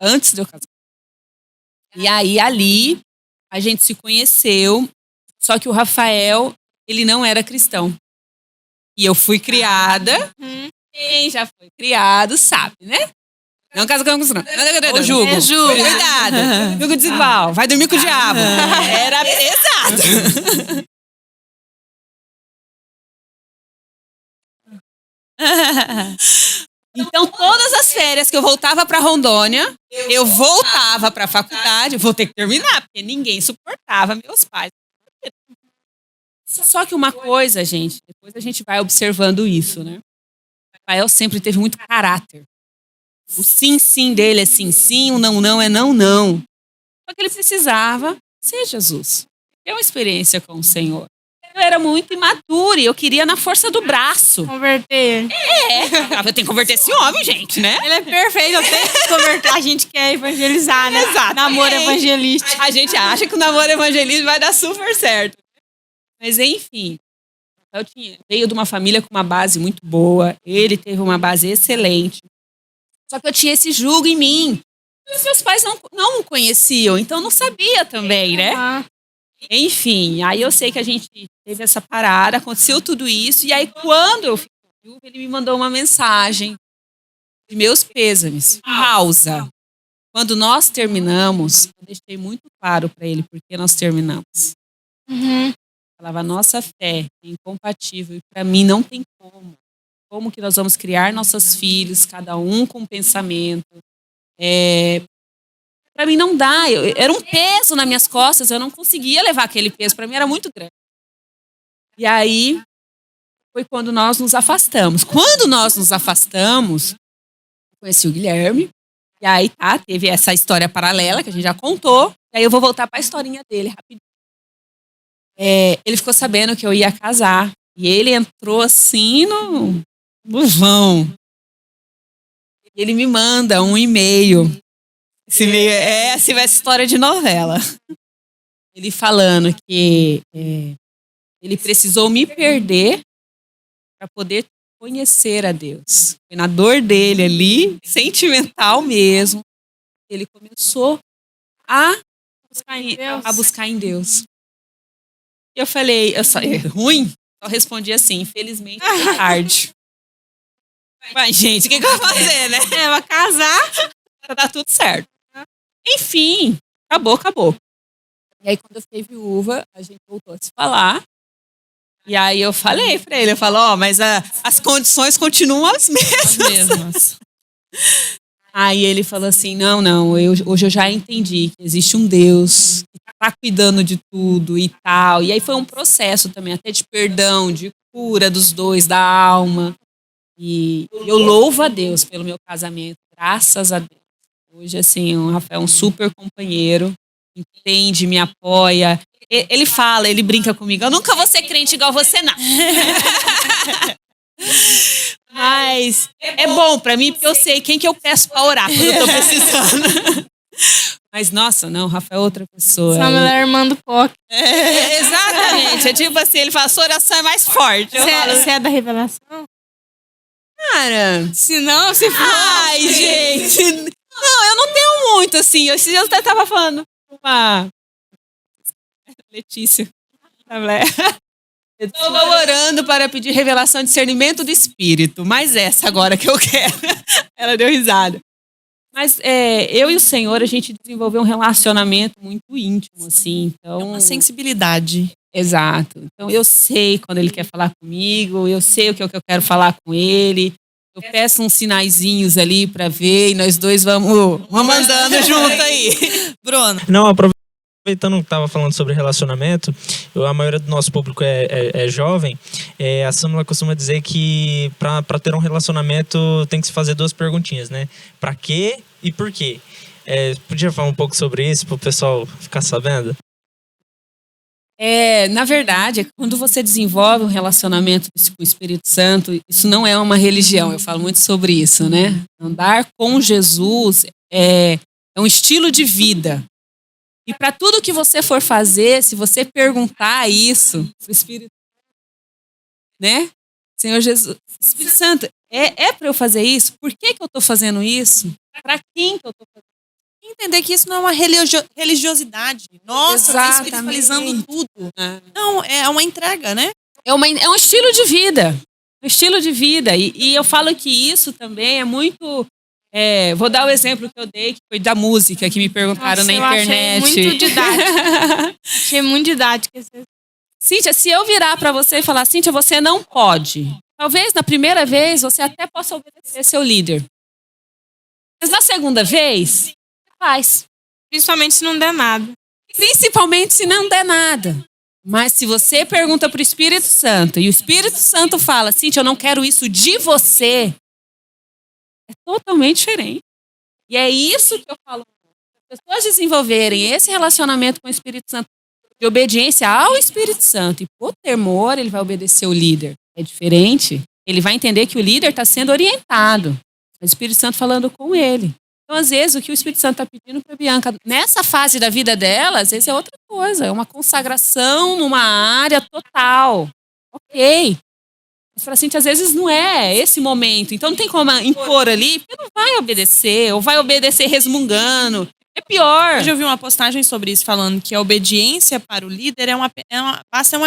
antes de eu casar. E aí, ali, a gente se conheceu, só que o Rafael, ele não era cristão. E eu fui criada, quem já foi criado sabe, né? Não casa com isso, não. Ô, Jugo. É Jugo. Cuidado. Jugo desigual. Vai dormir com o diabo. Era pesado. Então, todas as férias que eu voltava para Rondônia, eu voltava para a faculdade, vou ter que terminar, porque ninguém suportava meus pais. Só que uma coisa, gente, depois a gente vai observando isso, né? O Rafael sempre teve muito caráter. O sim, sim dele é sim, sim, o não, não é não, não. Só que ele precisava ser Jesus. Ter uma experiência com o Senhor. Eu era muito imatura e eu queria na força do braço. Converter. Eu tenho que converter esse homem, gente, né? Ele é perfeito, eu tenho que converter. A gente quer evangelizar, né? Exatamente. Namoro evangelístico. A gente acha que o namoro evangelista vai dar super certo. Mas, enfim, veio de uma família com uma base muito boa. Ele teve uma base excelente. Só que eu tinha esse julgo em mim. Os meus pais não o conheciam, então não sabia também, né? Enfim, aí eu sei que a gente teve essa parada, aconteceu tudo isso. E aí, quando eu fiquei viúva, ele me mandou uma mensagem de meus pêsames. Pausa. Quando nós terminamos, eu deixei muito claro para ele por que nós terminamos. Falava, nossa fé é incompatível e para mim não tem como. Como que nós vamos criar nossos filhos, cada um com um pensamento. Para mim não dá, era um peso nas minhas costas, eu não conseguia levar aquele peso, para mim era muito grande. E aí, foi quando nós nos afastamos. Quando nós nos afastamos, eu conheci o Guilherme, e aí teve essa história paralela que a gente já contou, e aí eu vou voltar para a historinha dele rapidinho. Ele ficou sabendo que eu ia casar, e ele entrou assim no vão. Ele me manda um e-mail. Esse e-mail essa história de novela. Ele falando que ele precisou me perder para poder conhecer a Deus. Foi na dor dele ali, sentimental mesmo, ele começou a buscar em Deus. E eu falei, ruim? Só respondi assim, infelizmente é tarde. Mas, gente, o que eu vou fazer, né? Vai casar. Tá tudo certo. Enfim, acabou. E aí, quando eu fiquei viúva, a gente voltou a se falar. E aí eu falei pra ele, mas as condições continuam as mesmas. Aí ele falou assim, não, hoje eu já entendi que existe um Deus que tá cuidando de tudo e tal. E aí foi um processo também, até de perdão, de cura dos dois, da alma. E eu louvo a Deus pelo meu casamento, graças a Deus. Hoje, assim, o Rafael é um super companheiro, entende, me apoia. Ele fala, ele brinca comigo, eu nunca vou ser crente igual você, não. Mas é bom pra mim, porque eu sei quem que eu peço pra orar quando eu tô precisando. Mas, nossa, não, o Rafael é outra pessoa. Sua mulher irmã do POC. Exatamente, é tipo assim, ele fala, sua oração é mais forte. Você é da revelação? Cara, se não, se for... Ai, gente... Não, eu não tenho muito, assim. Esses dias eu até tava falando com uma Letícia. Eu estou orando para pedir revelação e discernimento do Espírito. Mas essa agora que eu quero. Ela deu risada. Mas eu e o Senhor, a gente desenvolveu um relacionamento muito íntimo, assim. Então, uma sensibilidade. Exato. Então, eu sei quando ele quer falar comigo, eu sei o que eu quero falar com ele. Eu peço uns sinaizinhos ali pra ver e nós dois vamos andando junto aí. Bruno. Não, aproveitando que estava falando sobre relacionamento, a maioria do nosso público é jovem. A Samila costuma dizer que para ter um relacionamento tem que se fazer 2 perguntinhas, né? Para quê e por quê? Podia falar um pouco sobre isso para o pessoal ficar sabendo? Na verdade, quando você desenvolve um relacionamento com o Espírito Santo, isso não é uma religião, eu falo muito sobre isso, né? Andar com Jesus é um estilo de vida. E para tudo que você for fazer, se você perguntar isso para o Espírito Santo, né? Senhor Jesus, Espírito Santo, é para eu fazer isso? Por que eu estou fazendo isso? Para quem que eu estou fazendo? Entender que isso não é uma religiosidade. Nossa, tá espiritualizando tudo. Não, é uma entrega, né? É um estilo de vida. Um estilo de vida. E eu falo que isso também é muito... vou dar o exemplo que eu dei, que foi da música, que me perguntaram na internet. Achei muito didático. Achei muito didático. Cíntia, se eu virar para você e falar, Cíntia, você não pode. Talvez na primeira vez você até possa obedecer seu líder. Mas na segunda vez... faz. Principalmente se não der nada. Principalmente se não der nada. Mas se você pergunta para o Espírito Santo e o Espírito Santo fala, Cíntia, eu não quero isso de você, é totalmente diferente. E é isso que eu falo. As pessoas desenvolverem esse relacionamento com o Espírito Santo de obediência ao Espírito Santo e por temor, ele vai obedecer o líder. É diferente. Ele vai entender que o líder está sendo orientado. O Espírito Santo falando com ele. Então, às vezes, o que o Espírito Santo está pedindo para a Bianca, nessa fase da vida dela, às vezes é outra coisa. É uma consagração numa área total. Ok. Mas para a Cíntia, às vezes, não é esse momento. Então, não tem como impor ali, porque não vai obedecer, ou vai obedecer resmungando. É pior. Eu já ouvi uma postagem sobre isso, falando que a obediência para o líder é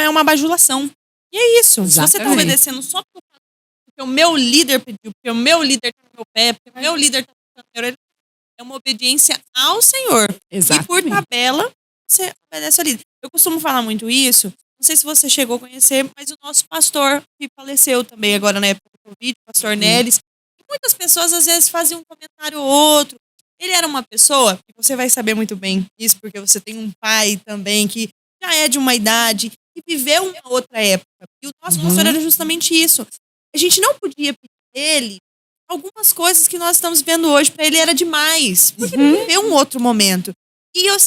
uma bajulação. E é isso. Exatamente. Se você está obedecendo só porque o meu líder pediu, porque o meu líder está no meu pé, porque o meu líder está no meu orelha, é uma obediência ao Senhor. Exatamente. E por tabela, você obedece ao líder. Eu costumo falar muito isso. Não sei se você chegou a conhecer, mas o nosso pastor, que faleceu também agora na época do Covid, o pastor Nelis. Muitas pessoas às vezes fazem um comentário ou outro. Ele era uma pessoa, e você vai saber muito bem isso, porque você tem um pai também que já é de uma idade e viveu uma outra época. E o nosso pastor era justamente isso. A gente não podia pedir dele algumas coisas que nós estamos vendo hoje, para ele era demais, porque ele viveu um outro momento. E eu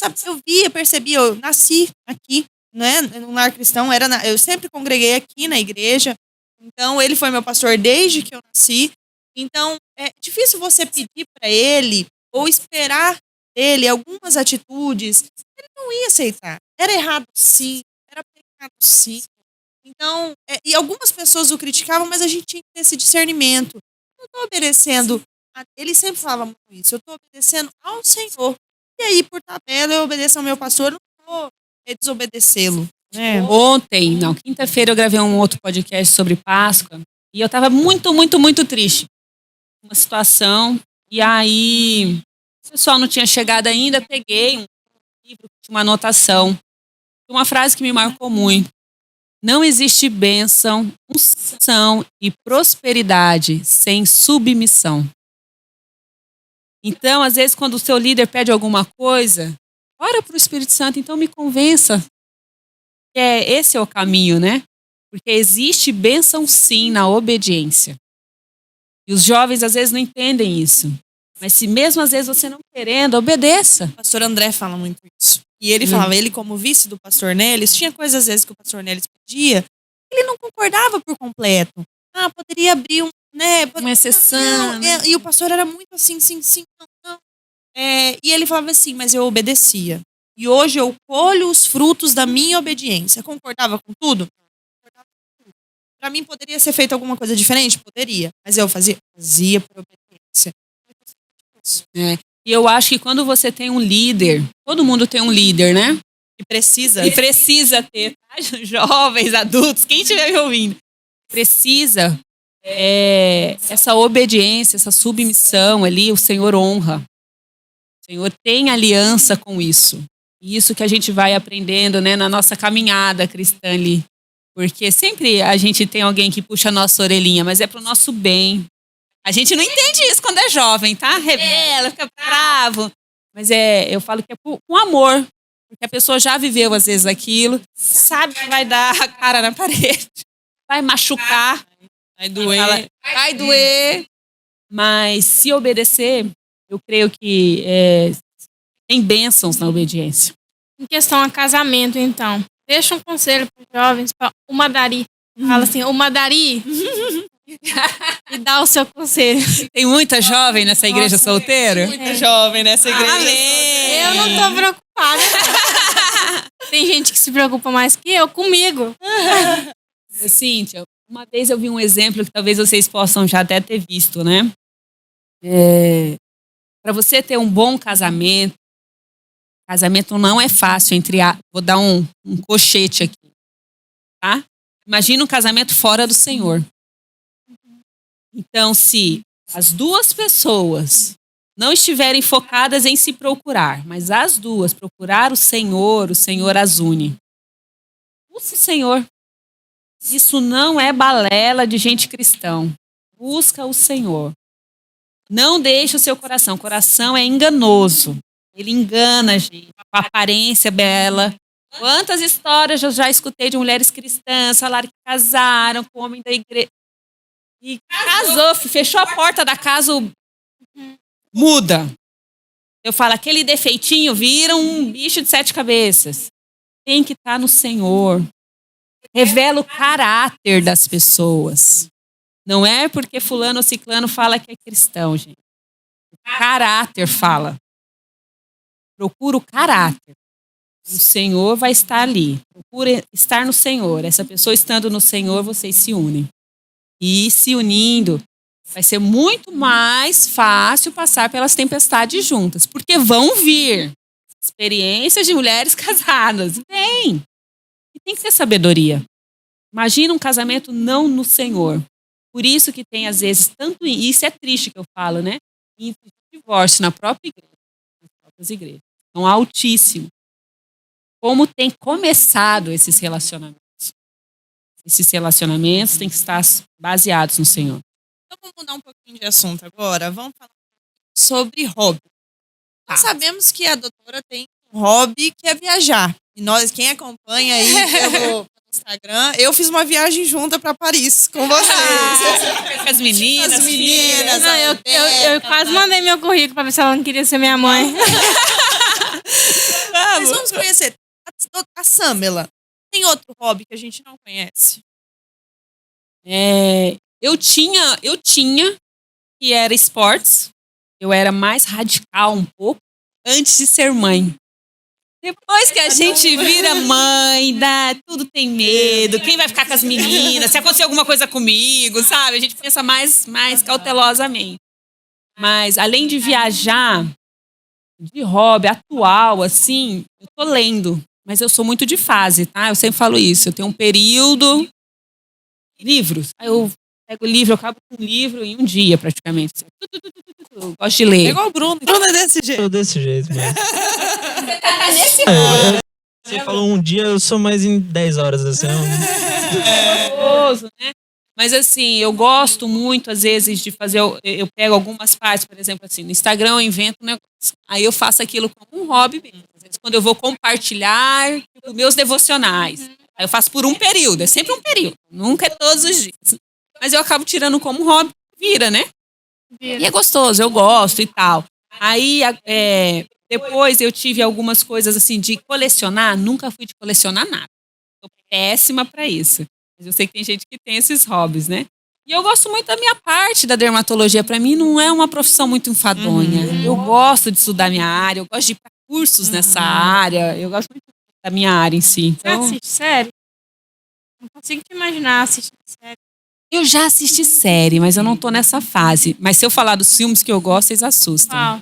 percebi, eu nasci aqui, né, no lar cristão, eu sempre congreguei aqui na igreja, então ele foi meu pastor desde que eu nasci. Então é difícil você pedir para ele ou esperar dele algumas atitudes, ele não ia aceitar. Era errado sim, era pecado sim. Então, e algumas pessoas o criticavam, mas a gente tinha que ter esse discernimento. Eu estou obedecendo, ele sempre falava muito isso, eu estou obedecendo ao Senhor. E aí, por tabela, eu obedeço ao meu pastor, eu não vou desobedecê-lo. Né? Quinta-feira eu gravei um outro podcast sobre Páscoa e eu estava muito, muito, muito triste. Uma situação, e aí o pessoal não tinha chegado ainda, peguei um livro de uma anotação, uma frase que me marcou muito. Não existe bênção, unção e prosperidade sem submissão. Então, às vezes, quando o seu líder pede alguma coisa, ora para o Espírito Santo, então me convença que esse é o caminho, né? Porque existe bênção sim na obediência. E os jovens, às vezes, não entendem isso. Mas se mesmo, às vezes, você não querendo, obedeça. O pastor André fala muito isso. E ele falava, ele como vice do pastor Nelis, tinha coisas às vezes que o pastor Nelis pedia, ele não concordava por completo. Poderia abrir uma exceção. Não, e o pastor era muito assim, sim, não. E ele falava assim, mas eu obedecia. E hoje eu colho os frutos da minha obediência. Concordava com tudo? Para mim poderia ser feito alguma coisa diferente? Poderia. Mas eu fazia por obediência. E eu acho que quando você tem um líder, todo mundo tem um líder, né? E precisa ter, tá? Jovens, adultos, quem estiver me ouvindo. Precisa essa obediência, essa submissão ali, o Senhor honra. O Senhor tem aliança com isso. E isso que a gente vai aprendendo, né, na nossa caminhada cristã ali. Porque sempre a gente tem alguém que puxa a nossa orelhinha, mas é para o nosso bem. A gente não entende isso quando é jovem, tá? Revela, fica bravo. Mas eu falo que é com amor. Porque a pessoa já viveu, às vezes, aquilo, sabe que vai dar a cara na parede, vai machucar, vai doer. Mas se obedecer, eu creio que tem bênçãos na obediência. Em questão a casamento, então, deixa um conselho para os jovens, para o Madari. Fala assim, o Madari, e dá o seu conselho. Tem muita jovem nessa igreja solteira? Muita jovem nessa igreja. Amém. Eu não tô preocupada. Tem gente que se preocupa mais que eu comigo. Cíntia, uma vez eu vi um exemplo que talvez vocês possam já até ter visto, né? Para você ter um bom casamento não é fácil vou dar um cochete aqui, tá? Imagina um casamento fora do Senhor. Então, se as duas pessoas não estiverem focadas em se procurar, mas as duas procurar o Senhor as une. Busca o Senhor. Isso não é balela de gente cristão. Busca o Senhor. Não deixe o seu coração. O coração é enganoso. Ele engana a gente com a aparência bela. Quantas histórias eu já escutei de mulheres cristãs falaram que casaram com o homem da igreja. E casou, fechou a porta da casa, muda. Eu falo, aquele defeitinho vira um bicho de 7 cabeças. Tem que estar no Senhor. Revela o caráter das pessoas. Não é porque fulano ou ciclano fala que é cristão, gente. O caráter fala. Procura o caráter. O Senhor vai estar ali. Procura estar no Senhor. Essa pessoa estando no Senhor, vocês se unem. E se unindo, vai ser muito mais fácil passar pelas tempestades juntas. Porque vão vir experiências de mulheres casadas. Vem. E tem que ter sabedoria. Imagina um casamento não no Senhor. Por isso que tem, às vezes, tanto... E isso é triste que eu falo, né? Índice de divórcio na própria igreja. Nas próprias igrejas. Então, altíssimo. Como tem começado esses relacionamentos. Esses relacionamentos têm que estar baseados no Senhor. Então vamos mudar um pouquinho de assunto agora. Vamos falar sobre hobby. Nós sabemos que a doutora tem um hobby que é viajar. E nós, quem acompanha aí pelo Instagram, eu fiz uma viagem junta para Paris com vocês. Com as meninas. As meninas. Não, eu quase mandei meu currículo para ver se ela não queria ser minha mãe. Mas vamos conhecer a Samela. Tem outro hobby que a gente não conhece? Eu tinha, que era esportes. Eu era mais radical um pouco, antes de ser mãe. Depois que a gente vira mãe, tudo tem medo. Quem vai ficar com as meninas? Se acontecer alguma coisa comigo, sabe? A gente pensa mais cautelosamente. Mas, além de viajar, de hobby atual, assim, eu tô lendo. Mas eu sou muito de fase, tá? Eu sempre falo isso. Eu tenho um período... Livros. Aí eu pego o livro, eu acabo com o livro em um dia, praticamente. Eu gosto de ler. É igual o Bruno. Bruno é desse jeito. Eu desse jeito mesmo. Você tá nesse Você falou um dia, eu sou mais em 10 horas, assim. gostoso, né? Mas assim, eu gosto muito, às vezes, de fazer... Eu pego algumas partes, por exemplo, assim, no Instagram eu invento um negócio. Aí eu faço aquilo como um hobby mesmo. Às vezes, quando eu vou compartilhar meus devocionais. Aí eu faço por um período, é sempre um período. Nunca é todos os dias. Mas eu acabo tirando como hobby, vira, né? E é gostoso, eu gosto e tal. Aí, depois eu tive algumas coisas assim de colecionar. Nunca fui de colecionar nada. Sou péssima pra isso. Mas eu sei que tem gente que tem esses hobbies, né? E eu gosto muito da minha parte da dermatologia. Pra mim não é uma profissão muito enfadonha. Eu gosto de estudar minha área, eu gosto de ir pra cursos nessa área. Eu gosto muito da minha área em si. Então, Você assiste série? Não consigo te imaginar assistindo série. eu já assisti série, mas eu não tô nessa fase. Mas se eu falar dos filmes que eu gosto, vocês assustam. Qual?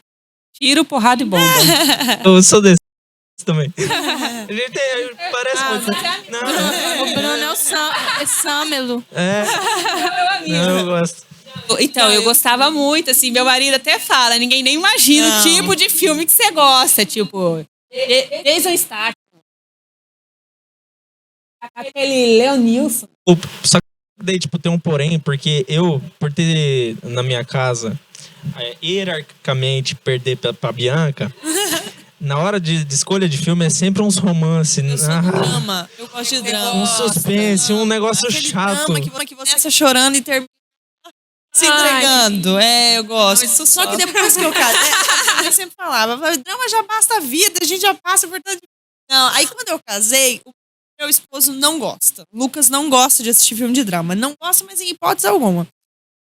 Tiro, porrada e bomba. Eu sou desse também. A gente parece muito. Não, O Bruno é o Samelo. não, eu gosto. Então, eu gostava muito, assim, meu marido até fala, ninguém nem imagina o tipo de filme que você gosta, tipo, Jason Statham. Aquele Leonilson. Só Daí, tipo, tem um porém, porque eu, por ter na minha casa, hierarquicamente, perder pra Bianca, na hora de escolha de filme é sempre uns romances. Eu sou do drama. Eu gosto de drama. Um suspense, um negócio Aquele chato. drama que você começa chorando e termina se entregando. Eu gosto. Só que depois que eu casei, eu sempre falava, drama já basta a vida, a gente já passa por tanto. Não, aí quando eu casei, o meu esposo não gosta. O Lucas não gosta de assistir filme de drama. Não gosta, mas em hipótese alguma.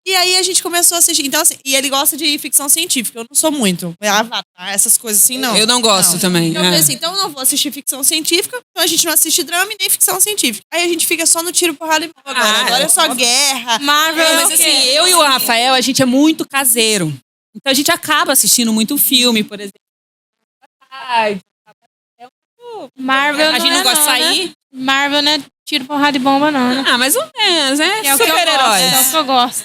E aí a gente começou a assistir. Então, assim, e ele gosta de ficção científica. Eu não sou muito. Avatar, essas coisas assim, não. Eu não gosto também. Então, eu falei assim, então eu não vou assistir ficção científica, então a gente não assiste drama e nem ficção científica. Aí a gente fica só no tiro, porrada e bomba agora. Agora é só guerra. Marvel. Mas assim, eu e o Rafael, a gente é muito caseiro. Então a gente acaba assistindo muito filme, por exemplo. Marvel A gente não gosta de sair. né? Marvel não é tiro, porrada e bomba, não, né? Ah, mais ou menos, né? É o que eu gosto, Super-heróis. é o que eu gosto.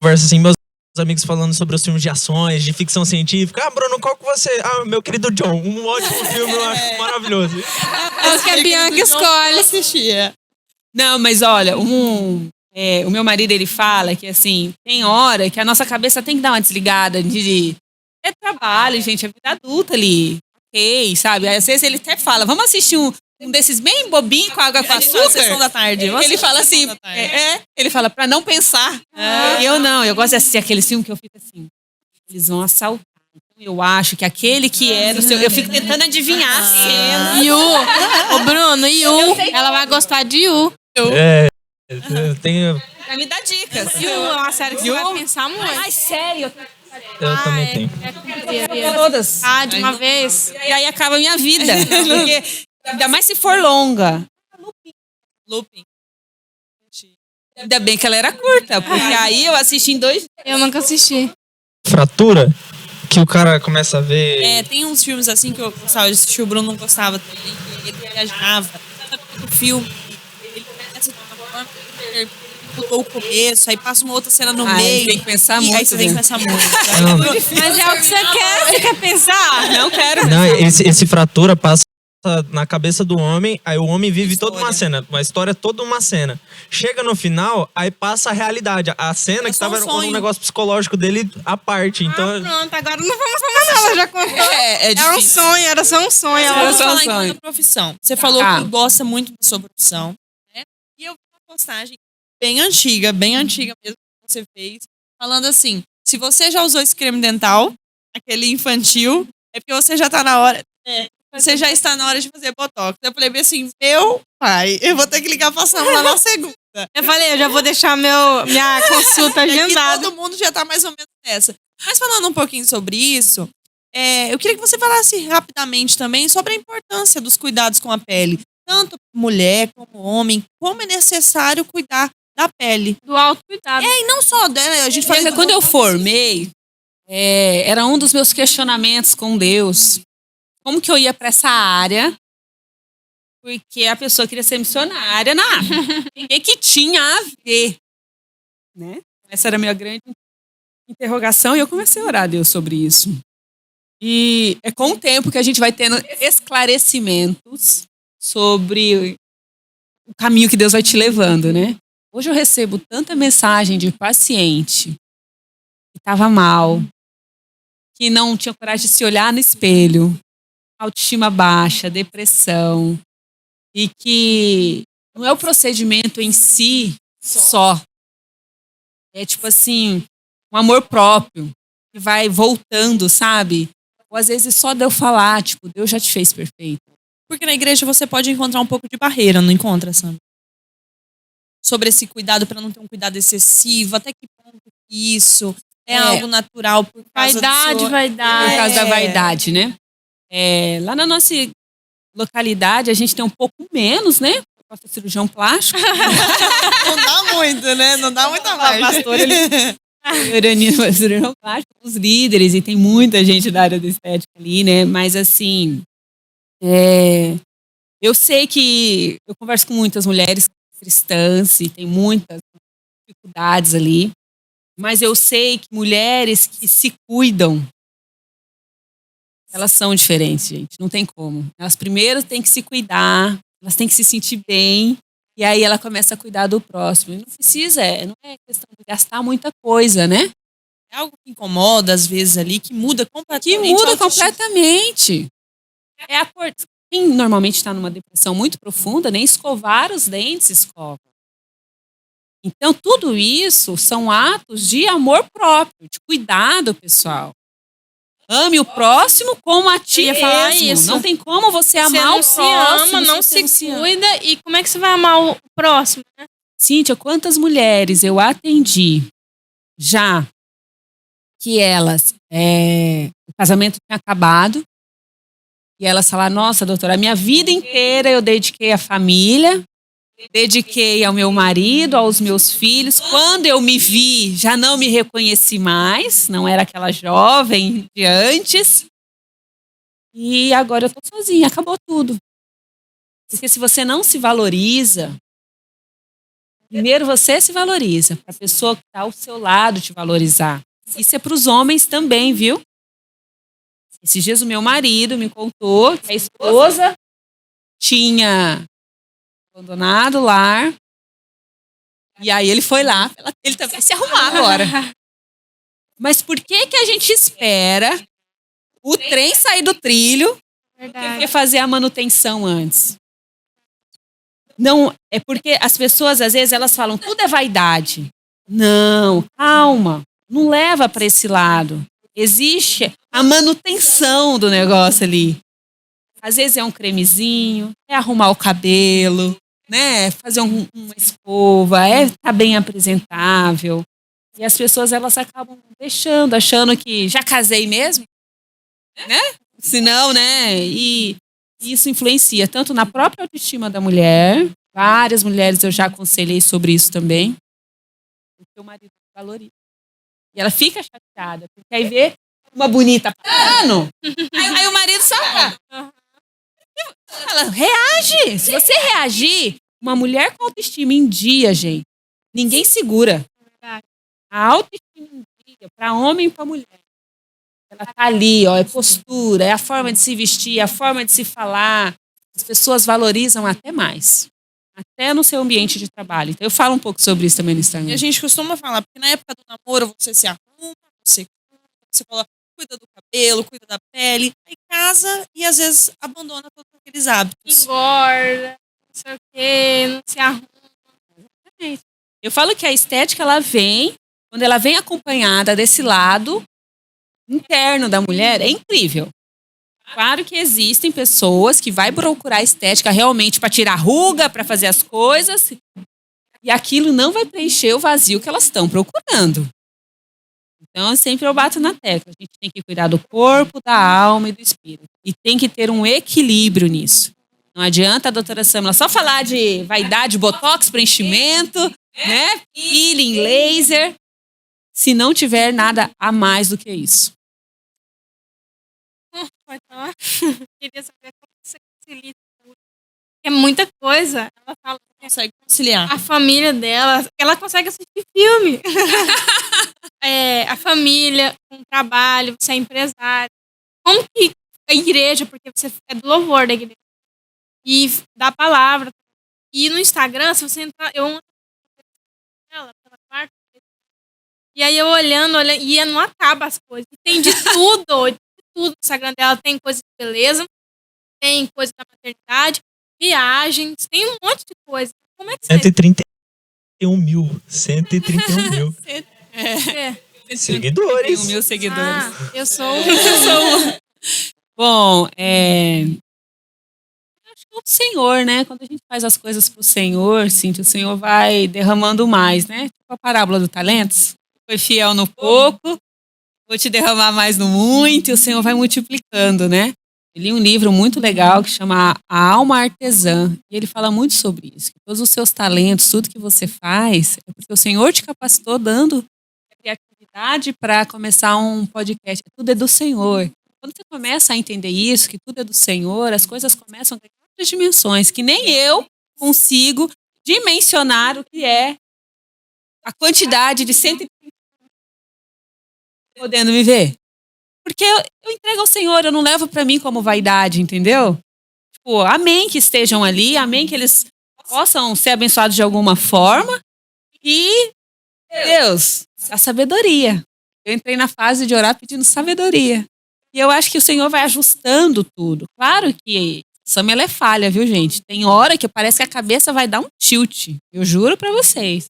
Conversa assim, meus amigos falando sobre os filmes de ações, de ficção científica. Ah, Bruno, qual que você... Ah, meu querido John, um ótimo filme, eu acho maravilhoso. É o que a Bianca escolhe. Assistia. Não, mas olha, o meu marido, ele fala que, assim, tem hora que a nossa cabeça tem que dar uma desligada de... É trabalho, gente, é vida adulta ali. Ok, sabe? Aí, às vezes ele até fala, vamos assistir um desses bem bobinho com água com açúcar. Sessão da tarde. Ele fala assim, ele fala pra não pensar. Eu não, eu gosto de assistir aquele filme que eu fico assim, eles vão assaltar. Então eu acho que aquele que é do seu... Eu fico tentando adivinhar a cena. Yu. Ô, Bruno, Yu. Ela vai gostar de Yu. Eu tenho... Me dá dicas. Yu é uma série que você vai pensar muito. Ai, sério? Eu também tenho. Todas. De uma vez. E aí acaba a minha vida. Porque, ainda mais se for longa. Looping. Ainda bem que ela era curta, porque aí eu assisti em 2. Eu nunca assisti. Fratura, que o cara começa a ver... Tem uns filmes assim que eu gostava de assistir, o Bruno não gostava também, que ele viajava. Sabe o filme? Ele começa de uma forma, ele mudou o começo, aí passa uma outra cena no meio. Tem que pensar E muito. aí você tem que pensar muito. Mas é o que você quer? Você quer pensar? Não quero. Não, esse fratura passa na cabeça do homem, aí o homem vive toda uma cena, uma história toda uma cena. Chega no final, aí passa a realidade. A cena que tava um negócio psicológico dele à parte. Então, Pronto, agora não vamos falar nada, ela já contou. É um sonho, era só um sonho. Vamos só um falar então sonho. da profissão. Você falou que gosta muito da sua profissão, né? E eu vi uma postagem bem antiga mesmo que você fez, falando assim, se você já usou esse creme dental, aquele infantil, é porque você já tá na hora... Você já está na hora de fazer botox. Eu falei assim, meu pai, eu vou ter que ligar pra Samula na segunda. Eu falei, eu já vou deixar minha consulta agendada. Todo mundo já tá mais ou menos nessa. Mas falando um pouquinho sobre isso, eu queria que você falasse rapidamente também sobre a importância dos cuidados com a pele. Tanto mulher como homem, como é necessário cuidar da pele. Do autocuidado. E não só, né? A gente faz... Quando eu formei, era um dos meus questionamentos com Deus. Como que eu ia para essa área? Porque a pessoa queria ser missionária na África. O que tinha a ver? Né? Essa era a minha grande interrogação e eu comecei a orar a Deus sobre isso. E é com o tempo que a gente vai tendo esclarecimentos sobre o caminho que Deus vai te levando, né? Hoje eu recebo tanta mensagem de paciente que estava mal, que não tinha coragem de se olhar no espelho, autoestima baixa, depressão, e que não é o procedimento em si só. É tipo assim, um amor próprio que vai voltando, sabe? Ou às vezes só de eu falar, tipo, Deus já te fez perfeito. Porque na igreja você pode encontrar um pouco de barreira, não encontra, Sam? Sobre esse cuidado para não ter um cuidado excessivo, até que ponto isso é algo natural por causa Vaidade. Por causa da vaidade, né? Lá na nossa localidade, a gente tem um pouco menos, né? Eu faço cirurgião plástico. Não dá muito, né? Não dá muita margem. Pastor, cirurgião plástico, os líderes, e tem muita gente da área da estética ali, né? Mas, assim, eu sei que eu converso com muitas mulheres cristãs e tem muitas dificuldades ali, mas eu sei que mulheres que se cuidam, elas são diferentes, gente. Não tem como. Elas primeiro têm que se cuidar, elas têm que se sentir bem, E aí ela começa a cuidar do próximo. E não precisa, não é questão de gastar muita coisa, né? É algo que incomoda, às vezes, ali, que muda completamente. Que muda a autoestima. completamente. Quem normalmente está numa depressão muito profunda, nem escovar os dentes escova. Então, tudo isso são atos de amor próprio, de cuidado, pessoal. Ame o próximo como a ti Eu ia falar mesmo. isso. Não tem como você Você amar não o se próximo. ama, não se cuida. E como é que você vai amar o próximo, né? Cíntia, quantas mulheres eu atendi já que elas, o casamento tinha acabado e elas falaram, nossa, doutora, a minha vida inteira eu dediquei à família, dediquei ao meu marido, aos meus filhos. Quando eu me vi, já não me reconheci mais, não era aquela jovem de antes. E agora eu tô sozinha, acabou tudo. Porque se você não se valoriza, primeiro você se valoriza, para a pessoa que está ao seu lado te valorizar. Isso é para os homens também, viu? Esses dias o meu marido me contou que a esposa tinha abandonado o lar. E aí ele foi lá, ele também vai se arrumar agora. Mas por que que a gente espera o trem sair do trilho e fazer a manutenção antes? Não, é porque as pessoas às vezes elas falam tudo é vaidade. Não, calma, não leva para esse lado. Existe a manutenção do negócio ali. Às vezes é um cremezinho, é arrumar o cabelo, né? Fazer uma escova, estar bem apresentável. E as pessoas elas acabam deixando, achando que já casei mesmo, né? Senão, né? E isso influencia tanto na própria autoestima da mulher. Várias mulheres eu já aconselhei sobre isso também. Porque o marido valoriza. E ela fica chateada, porque aí vê uma bonita falando, aí o marido só ela reage. Se você reagir, uma mulher com autoestima em dia, gente, ninguém segura. A autoestima em dia, para homem e para mulher. Ela tá ali, ó, é postura, é a forma de se vestir, a forma de se falar. As pessoas valorizam até mais. Até no seu ambiente de trabalho. Então eu falo um pouco sobre isso também no Instagram. E a gente costuma falar, porque na época do namoro você se arruma, você cuida do cabelo, cuida da pele, aí casa e às vezes abandona todos aqueles hábitos. Engorda, não sei o quê, não se arruma. Eu falo que a estética, ela vem, quando ela vem acompanhada desse lado interno da mulher, é incrível. Claro que existem pessoas que vai procurar estética realmente para tirar ruga, para fazer as coisas, e aquilo não vai preencher o vazio que elas estão procurando. Então, sempre eu bato na tecla. A gente tem que cuidar do corpo, da alma e do espírito. E tem que ter um equilíbrio nisso. Não adianta a doutora Samela só falar de vaidade, botox, preenchimento, né? Peeling, laser, se não tiver nada a mais do que isso. Pode falar? Queria saber como você concilia tudo. É muita coisa. Ela fala que Consegue conciliar. a família dela, ela consegue assistir filme. A família, com o trabalho, você é empresário. Como que a igreja, porque você é do louvor da igreja, e da palavra. E no Instagram, se você entrar, eu ando ela pela quarta vez. E aí eu olhando, e não acaba as coisas. E tem de tudo no Instagram dela. Tem coisa de beleza, tem coisa da maternidade, viagens, tem um monte de coisa. Como é que você... 131 mil. 131 mil. Seguidores. 1 mil seguidores. eu sou Bom, acho que é o Senhor, né? Quando a gente faz as coisas pro Senhor, Cíntia, o Senhor vai derramando mais, né? Tipo a parábola do talentos. Foi fiel no pouco, vou te derramar mais no muito, e o Senhor vai multiplicando, né? Eu li um livro muito legal que chama A Alma Artesã, e ele fala muito sobre isso. Que todos os seus talentos, tudo que você faz, é porque o Senhor te capacitou dando criatividade para começar um podcast. Tudo é do Senhor. Quando você começa a entender isso, que tudo é do Senhor, as coisas começam a ter outras dimensões, que nem eu consigo dimensionar o que é a quantidade de 130 podendo me ver. Porque eu entrego ao Senhor, eu não levo para mim como vaidade, entendeu? Tipo, amém que estejam ali, amém que eles possam ser abençoados de alguma forma. E, Deus, a sabedoria. Eu entrei na fase de orar pedindo sabedoria. E eu acho que o Senhor vai ajustando tudo. Claro que Sam, ela é falha, viu, gente? Tem hora que parece que a cabeça vai dar um tilt. Eu juro pra vocês.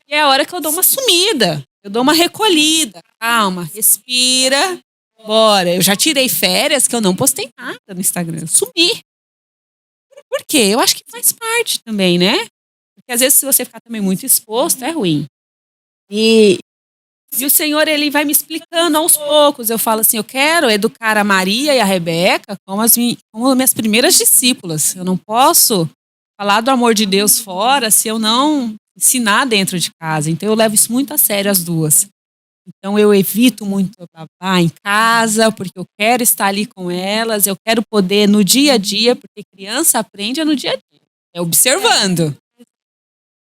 E é a hora que eu dou uma sumida. Eu dou uma recolhida. Calma, respira. Bora. Eu já tirei férias que eu não postei nada no Instagram. Eu sumi. Por quê? Eu acho que faz parte também, né? Porque às vezes se você ficar também muito exposto, é ruim. E o Senhor, ele vai me explicando aos poucos. Eu falo assim, eu quero educar a Maria e a Rebeca como minhas primeiras discípulas. Eu não posso falar do amor de Deus fora se eu não ensinar dentro de casa. Então eu levo isso muito a sério, as duas. Então eu evito muito babá em casa, porque eu quero estar ali com elas, eu quero poder no dia a dia, porque criança aprende no dia a dia, é observando.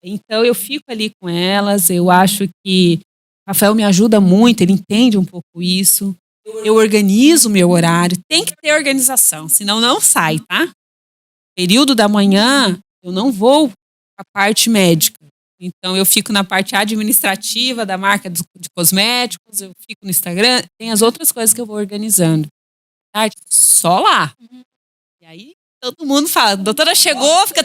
Então eu fico ali com elas, eu acho que Rafael me ajuda muito, ele entende um pouco isso. Eu organizo o meu horário, tem que ter organização, senão não sai, tá? Período da manhã, eu não vou a parte médica. Então, eu fico na parte administrativa da marca de cosméticos, eu fico no Instagram, tem as outras coisas que eu vou organizando. Tá? Só lá. E aí, todo mundo fala, doutora chegou, fica...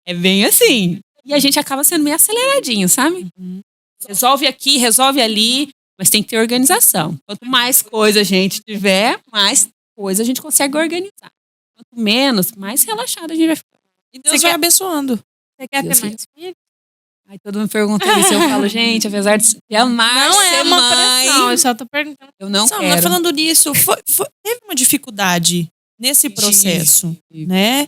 É bem assim. E a gente acaba sendo meio aceleradinho, sabe? Resolve aqui, resolve ali, mas tem que ter organização. Quanto mais coisa a gente tiver, mais coisa a gente consegue organizar. Quanto menos, mais relaxado a gente vai ficar. E Deus vai abençoando. Você quer ter Deus mais filhos? Aí todo mundo pergunta isso, eu falo, gente, apesar de amar Não é ser uma mãe, pressão, eu só tô perguntando. eu não Sam, quero. falando nisso, teve uma dificuldade nesse processo, né?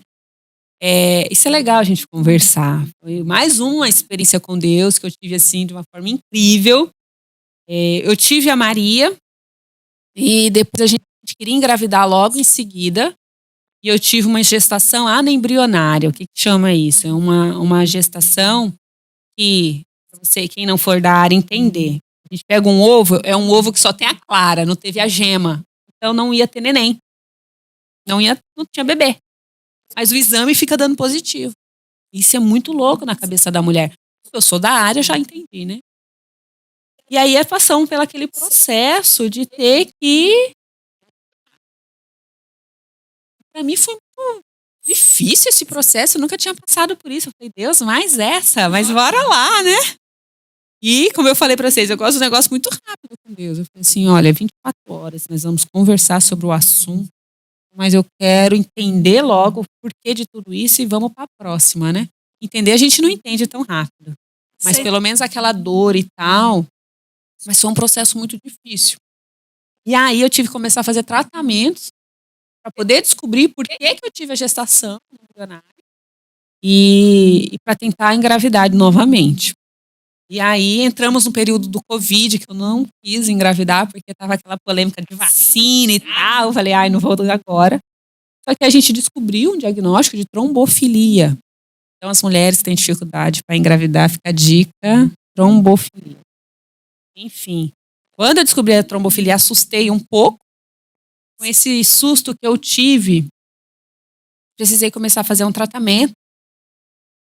Isso é legal a gente conversar. Foi mais uma experiência com Deus que eu tive assim de uma forma incrível. Eu tive a Maria e depois a gente queria engravidar logo em seguida. E eu tive uma gestação anembrionária. O que chama isso? É uma gestação que, pra você, quem não for da área, entender. A gente pega um ovo, é um ovo que só tem a clara, não teve a gema. Então não ia ter neném. Não tinha bebê. Mas o exame fica dando positivo. Isso é muito louco na cabeça da mulher. Eu sou da área, já entendi, né? E aí passamos pelo aquele processo de ter que... Para mim foi muito difícil esse processo, eu nunca tinha passado por isso. Eu falei, Deus, mas bora lá, né? E, como eu falei para vocês, eu gosto de um negócio muito rápido com Deus. Eu falei assim, olha, 24 horas, nós vamos conversar sobre o assunto, mas eu quero entender logo o porquê de tudo isso e vamos para a próxima, né? Entender a gente não entende tão rápido, mas pelo menos aquela dor e tal, mas foi um processo muito difícil. E aí eu tive que começar a fazer tratamentos para poder descobrir por que eu tive a gestação embrionária e para tentar engravidar novamente. E aí entramos no período do Covid, que eu não quis engravidar, porque tava aquela polêmica de vacina e tal. Eu falei, não vou agora. Só que a gente descobriu um diagnóstico de trombofilia. Então as mulheres que têm dificuldade para engravidar, fica a dica, trombofilia. Enfim, quando eu descobri a trombofilia, assustei um pouco. Com esse susto que eu tive, precisei começar a fazer um tratamento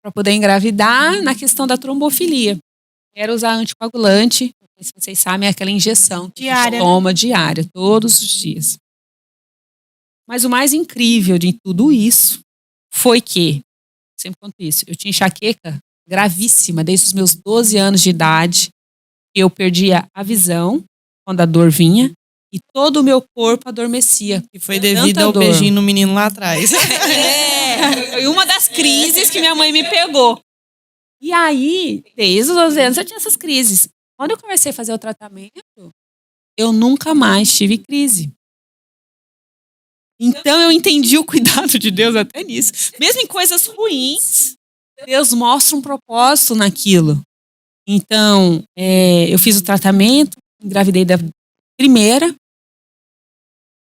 para poder engravidar na questão da trombofilia. Quero usar anticoagulante, não sei se vocês sabem, é aquela injeção que a gente toma diária, todos os dias. Mas o mais incrível de tudo isso foi que, sempre conto isso, eu tinha enxaqueca gravíssima desde os meus 12 anos de idade. Eu perdia a visão quando a dor vinha. E todo o meu corpo adormecia. E foi devido ao beijinho no menino lá atrás. Foi uma das crises que minha mãe me pegou. E aí, desde os 12 anos, eu tinha essas crises. Quando eu comecei a fazer o tratamento, eu nunca mais tive crise. Então eu entendi o cuidado de Deus até nisso. Mesmo em coisas ruins, Deus mostra um propósito naquilo. Então, eu fiz o tratamento, engravidei da primeira.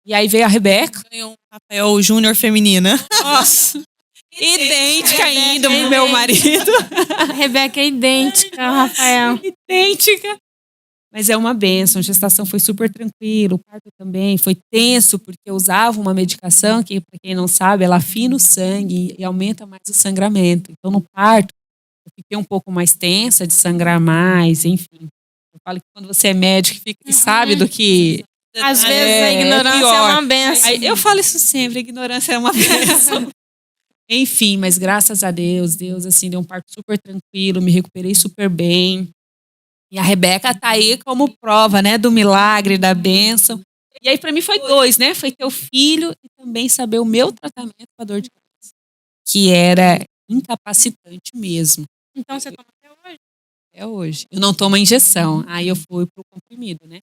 E aí veio a Rebeca. Ganhou um Rafael Júnior feminina. Nossa, idêntica ainda pro meu marido. A Rebeca é idêntica ao Rafael. Idêntica. Mas é uma bênção, a gestação foi super tranquila, o parto também foi tenso, porque eu usava uma medicação que, para quem não sabe, ela afina o sangue e aumenta mais o sangramento. Então, no parto, eu fiquei um pouco mais tensa, de sangrar mais, enfim. Eu falo que quando você é médico e sabe do que... Às vezes a ignorância é uma benção. Eu falo isso sempre, a ignorância é uma benção. Enfim, mas graças a Deus, assim, deu um parto super tranquilo, me recuperei super bem. E a Rebeca tá aí como prova, né, do milagre, da bênção. E aí, para mim, foi 2, né? Foi ter o filho e também saber o meu tratamento para dor de cabeça, que era incapacitante mesmo. Então você toma até hoje? É hoje. Eu não tomo a injeção, aí eu fui pro comprimido, né?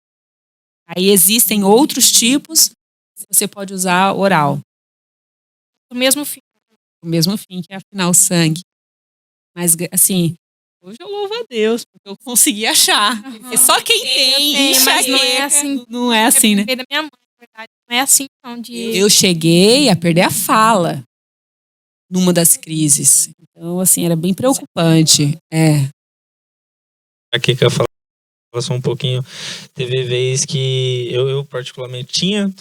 Aí existem outros tipos, você pode usar oral. O mesmo fim. O mesmo fim, que é afinar o sangue. Mas, assim, hoje eu louvo a Deus, porque eu consegui achar. É só quem tem, mas não é assim. Não é assim, né? Da minha mãe, na verdade. Não é assim, não. Eu cheguei a perder a fala numa das crises. Então, assim, era bem preocupante. Aqui que eu falo só um pouquinho, teve vez que eu particularmente tinha,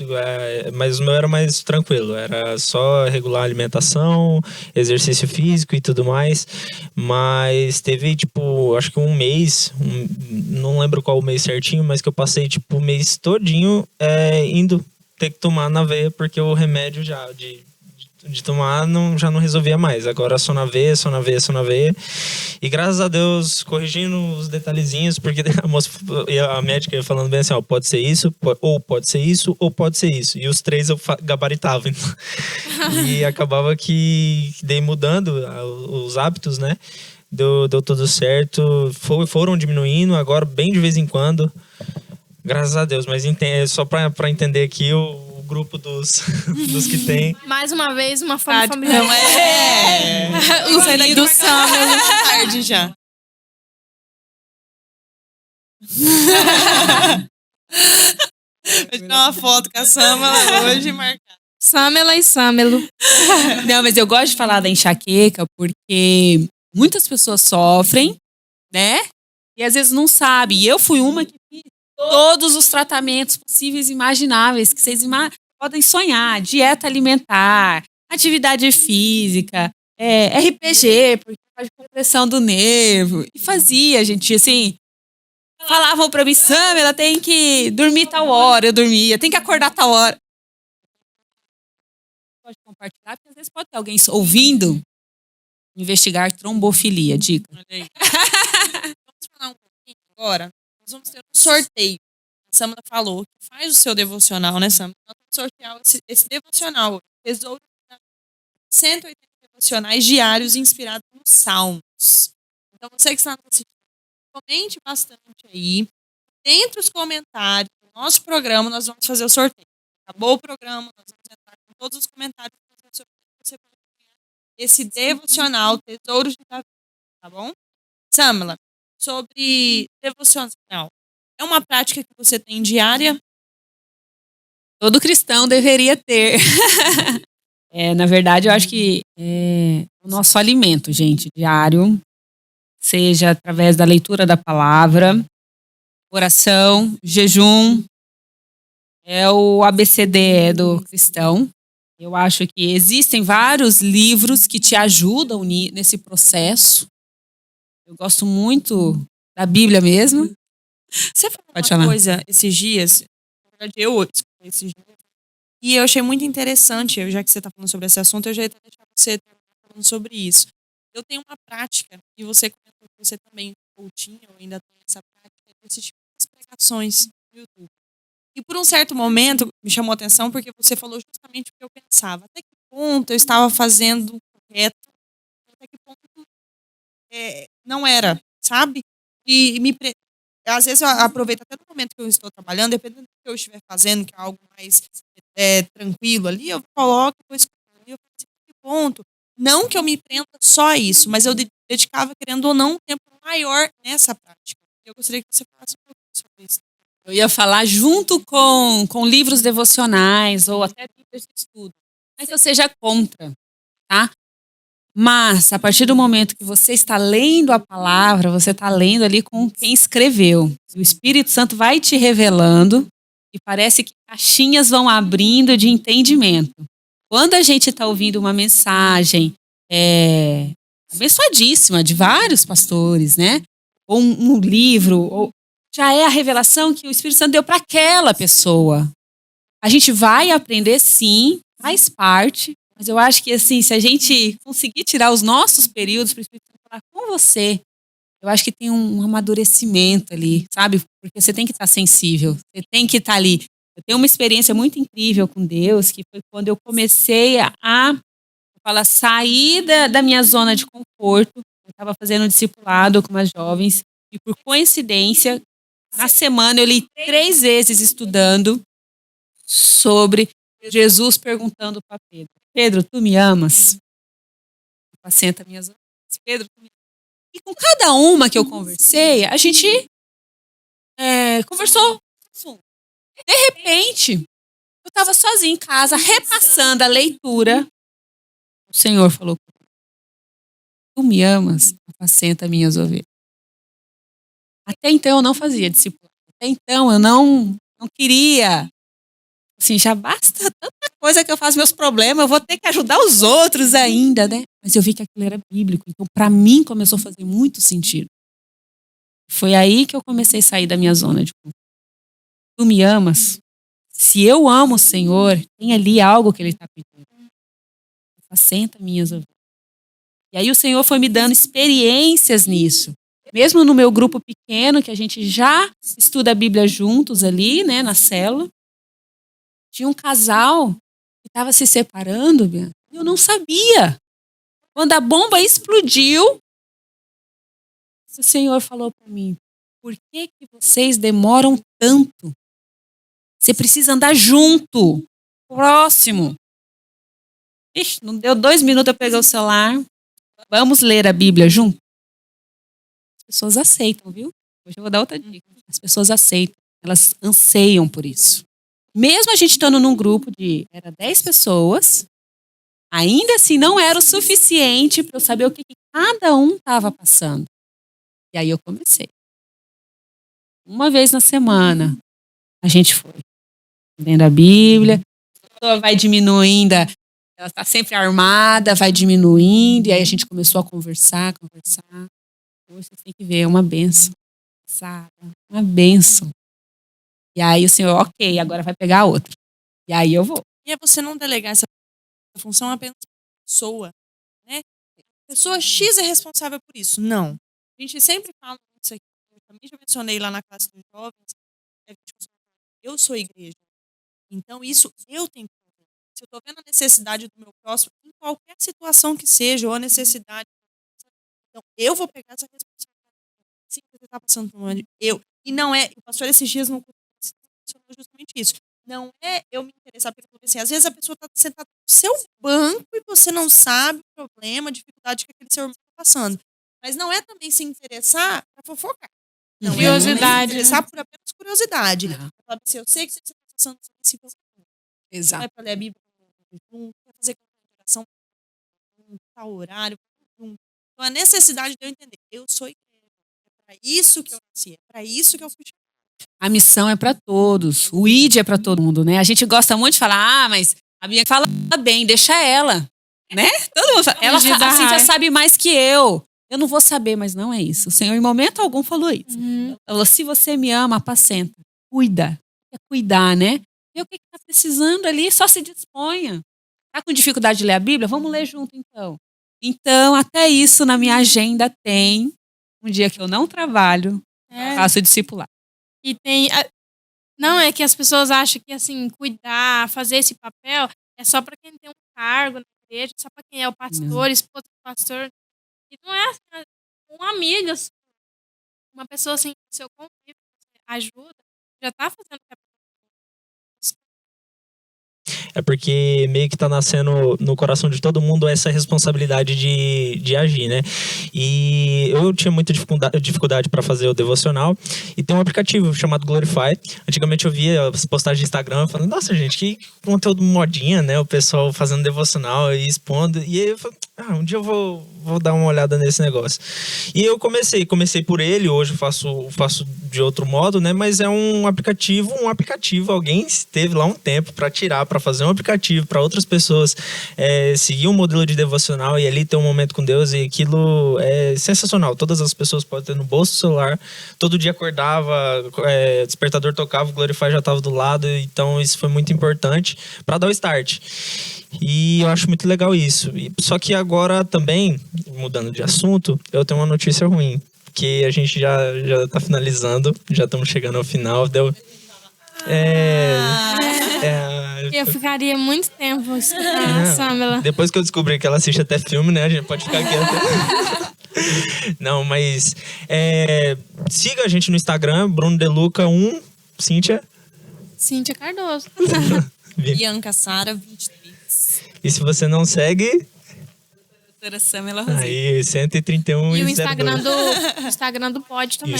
mas o meu era mais tranquilo, era só regular a alimentação, exercício físico e tudo mais, mas teve tipo, acho que um mês, não lembro qual o mês certinho, mas que eu passei tipo o mês todinho indo ter que tomar na veia, porque o remédio já de tomar já não resolvia mais. Agora só na veia. E graças a Deus, corrigindo os detalhezinhos, porque a médica ia falando bem assim, ó, pode ser isso, ou pode ser isso, ou pode ser isso. E os 3 eu gabaritava. E acabava que dei mudando os hábitos, né? Deu tudo certo. Foram diminuindo, agora bem de vez em quando. Graças a Deus, mas só pra entender aqui o grupo dos que tem. Mais uma vez, uma forma familiar. Não é. Os aí do Samuel. Tarde já. Vou tirar uma foto com a Samela hoje e marcar. Samela e Samelo. Não, mas eu gosto de falar da enxaqueca porque muitas pessoas sofrem, né? E às vezes não sabem. E eu fui uma que fiz todos os tratamentos possíveis e imagináveis que vocês podem sonhar. Dieta alimentar, atividade física, RPG, porque faz compressão do nervo. E fazia, gente, assim... Falavam pra mim, Sam, ela tem que dormir tal hora. Eu dormia, tem que acordar tal hora. Pode compartilhar, porque às vezes pode ter alguém ouvindo. Investigar trombofilia, dica. Olha aí. Vamos falar um pouquinho agora. Nós vamos ter um sorteio. A Samela falou que faz o seu devocional, né, Samela? Nós vamos sortear esse devocional. Tesouro de 180 devocionais diários inspirados nos Salmos. Então, você que está assistindo, comente bastante aí. Dentre os comentários do nosso programa, nós vamos fazer o sorteio. Acabou o programa, nós vamos entrar com todos os comentários para fazer o sorteio. Você pode ganhar esse devocional, Tesouros de Davi, tá bom? Samela, sobre devocional. É uma prática que você tem diária? Todo cristão deveria ter. Na verdade, eu acho que o nosso alimento, gente, diário, seja através da leitura da palavra, oração, jejum, é o ABCD do cristão. Eu acho que existem vários livros que te ajudam nesse processo. Eu gosto muito da Bíblia mesmo. Você falou uma coisa esses dias, na verdade eu escutei esses dias, e eu achei muito interessante, já que você está falando sobre esse assunto, eu já ia deixar você falando sobre isso. Eu tenho uma prática, e você comentou que você também ou tinha, ou ainda tem essa prática, desse tipo de pregações no YouTube. E por um certo momento, me chamou a atenção, porque você falou justamente o que eu pensava. Até que ponto eu estava fazendo correto, até que ponto não era, sabe? E às vezes eu aproveito até no momento que eu estou trabalhando, dependendo do que eu estiver fazendo, que é algo mais tranquilo ali, eu coloco, eu escuto, e eu falo assim, que ponto? Não que eu me prenda só a isso, mas eu dedicava, querendo ou não, um tempo maior nessa prática. Eu gostaria que você falasse um pouco sobre isso. Eu ia falar junto com livros devocionais ou até livros de estudo. Mas eu seja contra, tá? Mas, a partir do momento que você está lendo a palavra, você está lendo ali com quem escreveu. O Espírito Santo vai te revelando e parece que caixinhas vão abrindo de entendimento. Quando a gente está ouvindo uma mensagem abençoadíssima de vários pastores, né? Ou um livro, ou já é a revelação que o Espírito Santo deu para aquela pessoa. A gente vai aprender, sim, faz parte, mas eu acho que, assim, se a gente conseguir tirar os nossos períodos para o Espírito Santo falar com você, eu acho que tem um amadurecimento ali, sabe? Porque você tem que estar sensível, você tem que estar ali. Eu tenho uma experiência muito incrível com Deus, que foi quando eu comecei a sair da minha zona de conforto. Eu estava fazendo um discipulado com umas jovens e, por coincidência, na semana eu li 3 vezes estudando sobre Jesus perguntando para Pedro: Pedro, tu me amas? Apacenta minhas ovelhas. Pedro, tu me amas? E com cada uma que eu conversei, a gente conversou. De repente, eu estava sozinha em casa, repassando a leitura. O Senhor falou: tu me amas? Apacenta minhas ovelhas. Até então eu não fazia discipulado. Até então eu não queria. Assim, já basta tanta coisa que eu faço meus problemas, eu vou ter que ajudar os outros ainda, né? Mas eu vi que aquilo era bíblico. Então, para mim, começou a fazer muito sentido. Foi aí que eu comecei a sair da minha zona de conforto. Tu me amas? Se eu amo o Senhor, tem ali algo que Ele está pedindo. Apacenta minhas ovelhas. E aí o Senhor foi me dando experiências nisso. Mesmo no meu grupo pequeno, que a gente já estuda a Bíblia juntos ali, né, na célula, tinha um casal que estava se separando, e eu não sabia. Quando a bomba explodiu, o Senhor falou para mim: por que vocês demoram tanto? Você precisa andar junto, próximo. Ixi, não deu 2 minutos, eu peguei o celular. Vamos ler a Bíblia junto? As pessoas aceitam, viu? Hoje eu vou dar outra dica. As pessoas aceitam, elas anseiam por isso. Mesmo a gente estando num grupo era 10 pessoas, ainda assim não era o suficiente para eu saber o que cada um estava passando. E aí eu comecei. Uma vez na semana, a gente foi lendo a Bíblia, a pessoa vai diminuindo, ela está sempre armada, vai diminuindo, e aí a gente começou a conversar. Hoje você tem que ver, é uma bênção. Uma bênção. E aí o Senhor, ok, agora vai pegar outra. E aí eu vou. E é você não delegar essa função apenas para a pessoa, né? A pessoa X é responsável por isso. Não. A gente sempre fala isso aqui. Eu também já mencionei lá na classe dos jovens. Eu sou igreja. Então isso eu tenho que fazer. Se eu estou vendo a necessidade do meu próximo, em qualquer situação que seja, ou a necessidade, então eu vou pegar essa responsabilidade. Sim, você está passando por um momento. E não é, o pastor esses dias não mencionou justamente isso. Não é eu me interessar pelo assim, às vezes a pessoa está sentada no seu banco e você não sabe o problema, a dificuldade que aquele seu irmão está passando. Mas não é também se interessar para fofocar. Não curiosidade. É se interessar por apenas curiosidade. Falar assim, eu sei que você está passando por esse problema. Exato. Vai para ler a Bíblia, vai fazer oração, tal horário. Então a necessidade de eu entender, eu sou igreja. É para isso que eu nasci, é para isso que eu fui. A missão é para todos. O ID é para todo mundo, né? A gente gosta muito de falar, mas a Bia fala bem, deixa ela, né? Todo mundo fala. Ela assim, já sabe mais que eu. Eu não vou saber, mas não é isso. O Senhor em momento algum falou isso. Ele falou: se você me ama, apacenta. Cuida. É cuidar, né? Vê o que está precisando ali, só se disponha. Tá com dificuldade de ler a Bíblia? Vamos ler junto, então. Então, até isso na minha agenda tem. Um dia que eu não trabalho, faço discipulado. E tem. Não é que as pessoas acham que, assim, cuidar, fazer esse papel é só para quem tem um cargo na igreja, só para quem é o pastor, esposa do pastor. E não é assim, uma amiga, uma pessoa assim, seu convívio, ajuda, já está fazendo o papel. É porque meio que tá nascendo no coração de todo mundo essa responsabilidade de agir, né? E eu tinha muita dificuldade para fazer o devocional e tem um aplicativo chamado Glorify. Antigamente eu via as postagens de Instagram falando, nossa gente, que conteúdo modinha, né? O pessoal fazendo devocional e expondo. E aí eu falei, um dia eu vou dar uma olhada nesse negócio. E eu comecei por ele, hoje faço de outro modo, né? Mas é um aplicativo, alguém esteve lá um tempo para fazer um aplicativo para outras pessoas seguir um modelo de devocional e ali ter um momento com Deus, e aquilo é sensacional. Todas as pessoas podem ter no bolso do celular, todo dia acordava, despertador tocava, o Glorify já estava do lado, então isso foi muito importante para dar o start. E eu acho muito legal isso. Só que agora também, mudando de assunto, eu tenho uma notícia ruim. Que a gente já tá finalizando, já estamos chegando ao final. Eu ficaria muito tempo escutando a Samela. Depois que eu descobri que ela assiste até filme, né? A gente pode ficar aqui até... Não, mas... siga a gente no Instagram, Bruno Deluca 1, Cíntia Cardoso. Bianca Sara 23. E se você não segue... Doutora Samela Rosito. Aí, 131 e o Instagram do Pod também.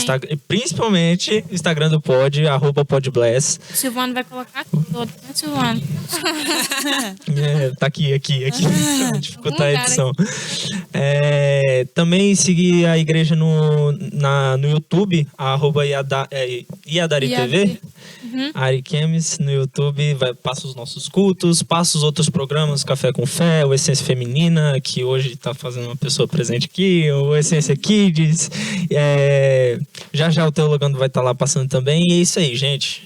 Principalmente o Instagram do Pod, @podbless. O Silvano vai colocar todo, né, Silvano? Tá aqui. Pra dificultar a edição. Também seguir a igreja no YouTube, @Iadari TV. Ari Kemes no YouTube, passa os nossos cultos, passa os outros programas, Café com Fé, o Essência Feminina, que hoje tá fazendo uma pessoa presente aqui, o Essência Kids, já o Teologando vai estar lá passando também, e é isso aí, gente.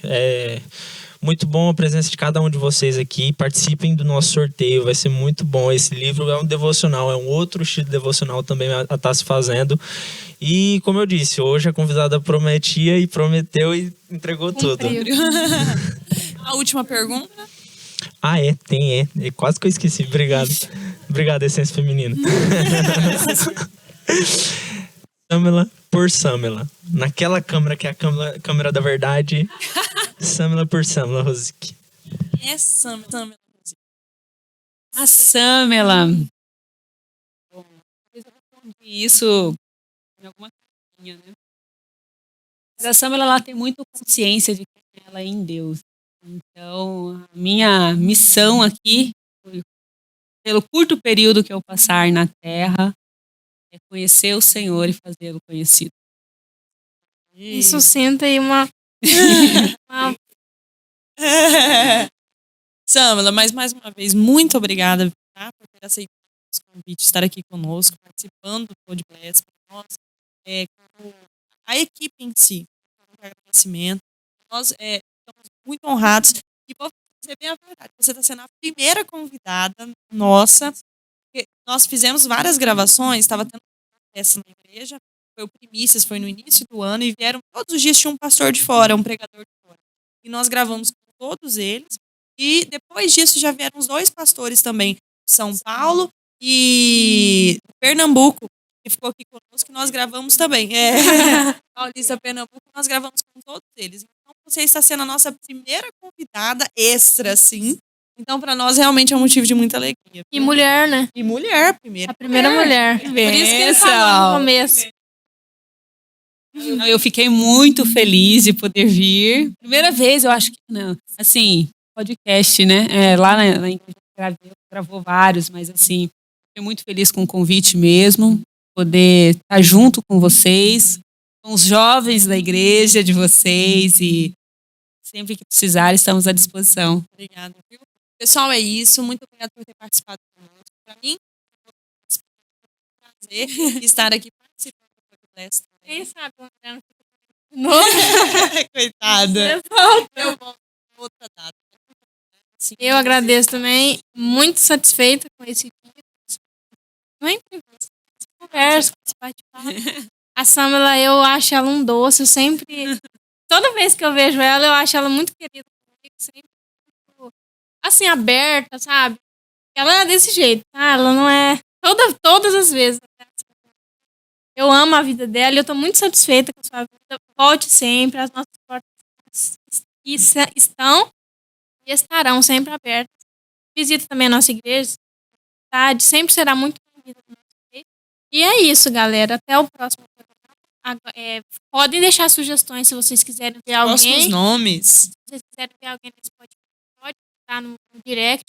Muito bom a presença de cada um de vocês aqui. Participem do nosso sorteio, vai ser muito bom. Esse livro é um devocional, é um outro estilo de devocional também a estar se fazendo. E, como eu disse, hoje a convidada prometia e prometeu e entregou tudo. A última pergunta. Tem. Quase que eu esqueci. Obrigado. Obrigado, Essência Feminina. Samela por Samela. Naquela câmera que é a câmera da verdade. Samela por Samela Rosic. Samela Rosic. A Samela. Bom, eu respondi isso em alguma coisinha, né? Mas a Samela, ela tem muito consciência de quem ela é em Deus. Então, a minha missão aqui, pelo curto período que eu passar na Terra, é conhecer o Senhor e fazê-lo conhecido. Isso senta aí uma... Samela, mas mais uma vez, muito obrigada, tá, por ter aceitado o convite, estar aqui conosco, participando do Podcast para nós, a equipe em si, um agradecimento. Nós estamos muito honrados e vou dizer bem a verdade, você está sendo a primeira convidada nossa, porque nós fizemos várias gravações, estava tendo essa na igreja, foi o Primícias, foi no início do ano, e vieram todos os dias, tinha um pastor de fora, um pregador de fora. E nós gravamos com todos eles. E depois disso já vieram os 2 pastores também, de São Paulo e Pernambuco, que ficou aqui conosco, que nós gravamos também. Paulista, Pernambuco, nós gravamos com todos eles. Então você está sendo a nossa primeira convidada extra, sim. Então, para nós, realmente é um motivo de muita alegria. E mulher, né? E mulher, primeiro. A primeira mulher. Por isso que ele falou no começo. Eu fiquei muito feliz de poder vir. Primeira vez, eu acho que não. Assim, podcast, né? Lá na igreja gravou vários, mas assim, fiquei muito feliz com o convite mesmo. Poder estar junto com vocês, com os jovens da igreja de vocês, e sempre que precisar, estamos à disposição. Obrigada, viu? Pessoal, é isso. Muito obrigada por ter participado conosco. Para mim, é um prazer estar aqui participando do podcast. Quem sabe o André não fica Coitada. Eu volto em outra data. Assim, eu agradeço também. Muito satisfeita com esse vídeo. Não é entrevista, conversa, bate-papo. A Samela, eu acho ela um doce. Eu sempre... Toda vez que eu vejo ela, eu acho ela muito querida comigo. Sempre assim, aberta, sabe? Ela é desse jeito, tá? Ela não é... Todas as vezes. Eu amo a vida dela e eu tô muito satisfeita com a sua vida. Volte sempre, as nossas portas estão e estarão sempre abertas. Visita também a nossa igreja, tá? Sempre será muito bem-vinda. E é isso, galera. Até o próximo programa. Podem deixar sugestões se vocês quiserem ver alguém. Nossos nomes. Se vocês quiserem ver alguém nesse podcast, pode estar no direct,